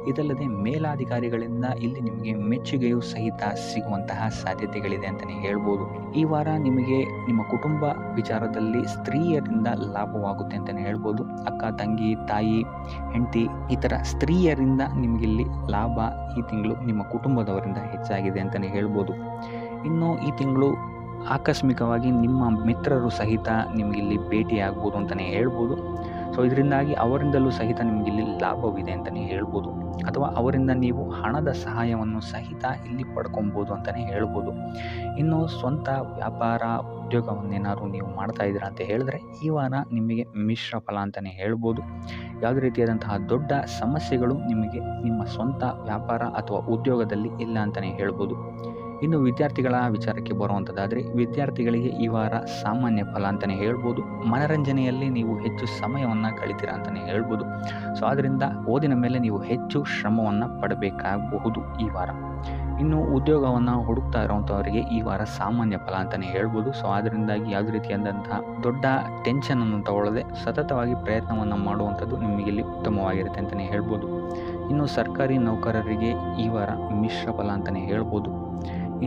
ಇದಲ್ಲದೆ ಮೇಲಾಧಿಕಾರಿಗಳಿಂದ ಇಲ್ಲಿ ನಿಮಗೆ ಮೆಚ್ಚುಗೆಯೂ ಸಹಿತ ಸಿಗುವಂತಹ ಸಾಧ್ಯತೆಗಳಿದೆ ಅಂತಲೇ ಹೇಳ್ಬೋದು. ಈ ವಾರ ನಿಮಗೆ ನಿಮ್ಮ ಕುಟುಂಬ ವಿಚಾರದಲ್ಲಿ ಸ್ತ್ರೀಯರಿಂದ ಲಾಭವಾಗುತ್ತೆ ಅಂತಲೇ ಹೇಳ್ಬೋದು. ಅಕ್ಕ, ತಂಗಿ, ತಾಯಿ, ಹೆಂಡತಿ ಈ ಥರ ಸ್ತ್ರೀಯರಿಂದ ನಿಮಗಿಲ್ಲಿ ಲಾಭ ಈ ತಿಂಗಳು ನಿಮ್ಮ ಕುಟುಂಬದವರಿಂದ ಹೆಚ್ಚಾಗಿದೆ ಅಂತಲೇ ಹೇಳ್ಬೋದು. ಇನ್ನು ಈ ತಿಂಗಳು ಆಕಸ್ಮಿಕವಾಗಿ ನಿಮ್ಮ ಮಿತ್ರರು ಸಹಿತ ನಿಮಗಿಲ್ಲಿ ಭೇಟಿಯಾಗ್ಬೋದು ಅಂತಲೇ ಹೇಳ್ಬೋದು. ಸೊ ಇದರಿಂದಾಗಿ ಅವರಿಂದಲೂ ಸಹಿತ ನಿಮಗಿಲ್ಲಿ ಲಾಭವಿದೆ ಅಂತಲೇ ಹೇಳ್ಬೋದು. ಅಥವಾ ಅವರಿಂದ ನೀವು ಹಣದ ಸಹಾಯವನ್ನು ಸಹಿತ ಇಲ್ಲಿ ಪಡ್ಕೊಬೋದು ಅಂತಲೇ ಹೇಳ್ಬೋದು. ಇನ್ನು ಸ್ವಂತ ವ್ಯಾಪಾರ ಉದ್ಯೋಗವನ್ನೇನಾದ್ರು ನೀವು ಮಾಡ್ತಾ ಇದ್ದೀರಾ ಅಂತ ಹೇಳಿದ್ರೆ ಈ ವಾರ ನಿಮಗೆ ಮಿಶ್ರ ಫಲ ಅಂತಲೇ ಹೇಳ್ಬೋದು. ಯಾವುದೇ ರೀತಿಯಾದಂತಹ ದೊಡ್ಡ ಸಮಸ್ಯೆಗಳು ನಿಮಗೆ ನಿಮ್ಮ ಸ್ವಂತ ವ್ಯಾಪಾರ ಅಥವಾ ಉದ್ಯೋಗದಲ್ಲಿ ಇಲ್ಲ ಅಂತಲೇ ಹೇಳ್ಬೋದು. ಇನ್ನು ವಿದ್ಯಾರ್ಥಿಗಳ ವಿಚಾರಕ್ಕೆ ಬರುವಂಥದ್ದಾದರೆ ವಿದ್ಯಾರ್ಥಿಗಳಿಗೆ ಈ ವಾರ ಸಾಮಾನ್ಯ ಫಲ ಅಂತಲೇ ಹೇಳ್ಬೋದು. ಮನರಂಜನೆಯಲ್ಲಿ ನೀವು ಹೆಚ್ಚು ಸಮಯವನ್ನು ಕಳಿತೀರಾ ಅಂತಲೇ ಹೇಳ್ಬೋದು. ಸೊ ಆದ್ದರಿಂದ ಓದಿನ ಮೇಲೆ ನೀವು ಹೆಚ್ಚು ಶ್ರಮವನ್ನು ಪಡಬೇಕಾಗಬಹುದು ಈ ವಾರ. ಇನ್ನು ಉದ್ಯೋಗವನ್ನು ಹುಡುಕ್ತಾ ಇರೋವಂಥವರಿಗೆ ಈ ವಾರ ಸಾಮಾನ್ಯ ಫಲ ಅಂತಲೇ ಹೇಳ್ಬೋದು. ಸೊ ಅದರಿಂದಾಗಿ ಯಾವುದೇ ರೀತಿಯಾದಂತಹ ದೊಡ್ಡ ಟೆನ್ಷನನ್ನು ತಗೊಳ್ಳದೆ ಸತತವಾಗಿ ಪ್ರಯತ್ನವನ್ನು ಮಾಡುವಂಥದ್ದು ನಿಮಗಿಲ್ಲಿ ಉತ್ತಮವಾಗಿರುತ್ತೆ ಅಂತಲೇ ಹೇಳ್ಬೋದು. ಇನ್ನು ಸರ್ಕಾರಿ ನೌಕರರಿಗೆ ಈ ವಾರ ಮಿಶ್ರ ಫಲ ಅಂತಲೇ ಹೇಳ್ಬೋದು.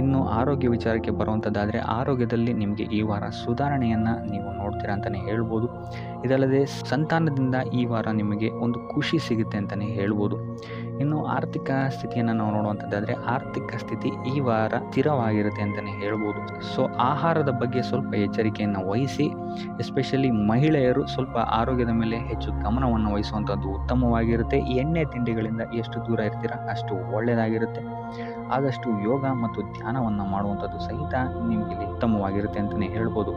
ಇನ್ನು ಆರೋಗ್ಯ ವಿಚಾರಕ್ಕೆ ಬರುವಂಥದ್ದಾದರೆ ಆರೋಗ್ಯದಲ್ಲಿ ನಿಮಗೆ ಈ ವಾರ ಸುಧಾರಣೆಯನ್ನು ನೀವು ನೋಡ್ತೀರಾ ಅಂತಲೇ ಹೇಳ್ಬೋದು. ಇದಲ್ಲದೆ ಸಂತಾನದಿಂದ ಈ ವಾರ ನಿಮಗೆ ಒಂದು ಖುಷಿ ಸಿಗುತ್ತೆ ಅಂತಲೇ ಹೇಳ್ಬೋದು. ಇನ್ನು ಆರ್ಥಿಕ ಸ್ಥಿತಿಯನ್ನು ನಾವು ನೋಡುವಂಥದ್ದಾದರೆ ಆರ್ಥಿಕ ಸ್ಥಿತಿ ಈ ವಾರ ಸ್ಥಿರವಾಗಿರುತ್ತೆ ಅಂತಲೇ ಹೇಳ್ಬೋದು. ಸೊ ಆಹಾರದ ಬಗ್ಗೆ ಸ್ವಲ್ಪ ಎಚ್ಚರಿಕೆಯನ್ನು ವಹಿಸಿ, ಎಸ್ಪೆಷಲಿ ಮಹಿಳೆಯರು ಸ್ವಲ್ಪ ಆರೋಗ್ಯದ ಮೇಲೆ ಹೆಚ್ಚು ಗಮನವನ್ನು ವಹಿಸುವಂಥದ್ದು ಉತ್ತಮವಾಗಿರುತ್ತೆ. ಎಣ್ಣೆ ತಿಂಡಿಗಳಿಂದ ಎಷ್ಟು ದೂರ ಇರ್ತೀರಾ ಅಷ್ಟು ಒಳ್ಳೆಯದಾಗಿರುತ್ತೆ. ಆದಷ್ಟು ಯೋಗ ಮತ್ತು ಧ್ಯಾನವನ್ನು ಮಾಡುವಂಥದ್ದು ಸಹಿತ ನಿಮಗೆ ಉತ್ತಮವಾಗಿರುತ್ತೆ ಅಂತಲೇ ಹೇಳ್ಬೋದು.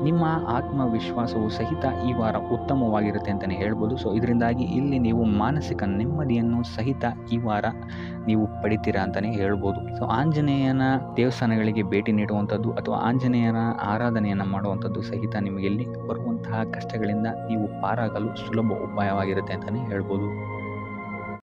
ನಿಮ್ಮ ಆತ್ಮವಿಶ್ವಾಸವು ಸಹಿತ ಈ ವಾರ ಉತ್ತಮವಾಗಿರುತ್ತೆ ಅಂತಲೇ ಹೇಳ್ಬೋದು. ಸೊ ಇದರಿಂದಾಗಿ ಇಲ್ಲಿ ನೀವು ಮಾನಸಿಕ ನೆಮ್ಮದಿಯನ್ನು ಸಹಿತ ಈ ವಾರ ನೀವು ಪಡಿತೀರಾ ಅಂತಲೇ ಹೇಳ್ಬೋದು. ಸೊ ಆಂಜನೇಯನ ದೇವಸ್ಥಾನಗಳಿಗೆ ಭೇಟಿ ನೀಡುವಂಥದ್ದು ಅಥವಾ ಆಂಜನೇಯನ ಆರಾಧನೆಯನ್ನು ಮಾಡುವಂಥದ್ದು ಸಹಿತ ನಿಮಗೆ ಇಲ್ಲಿ ಬರುವಂತಹ ಕಷ್ಟಗಳಿಂದ ನೀವು ಪಾರಾಗಲು ಸುಲಭ ಉಪಾಯವಾಗಿರುತ್ತೆ ಅಂತಲೇ ಹೇಳ್ಬೋದು.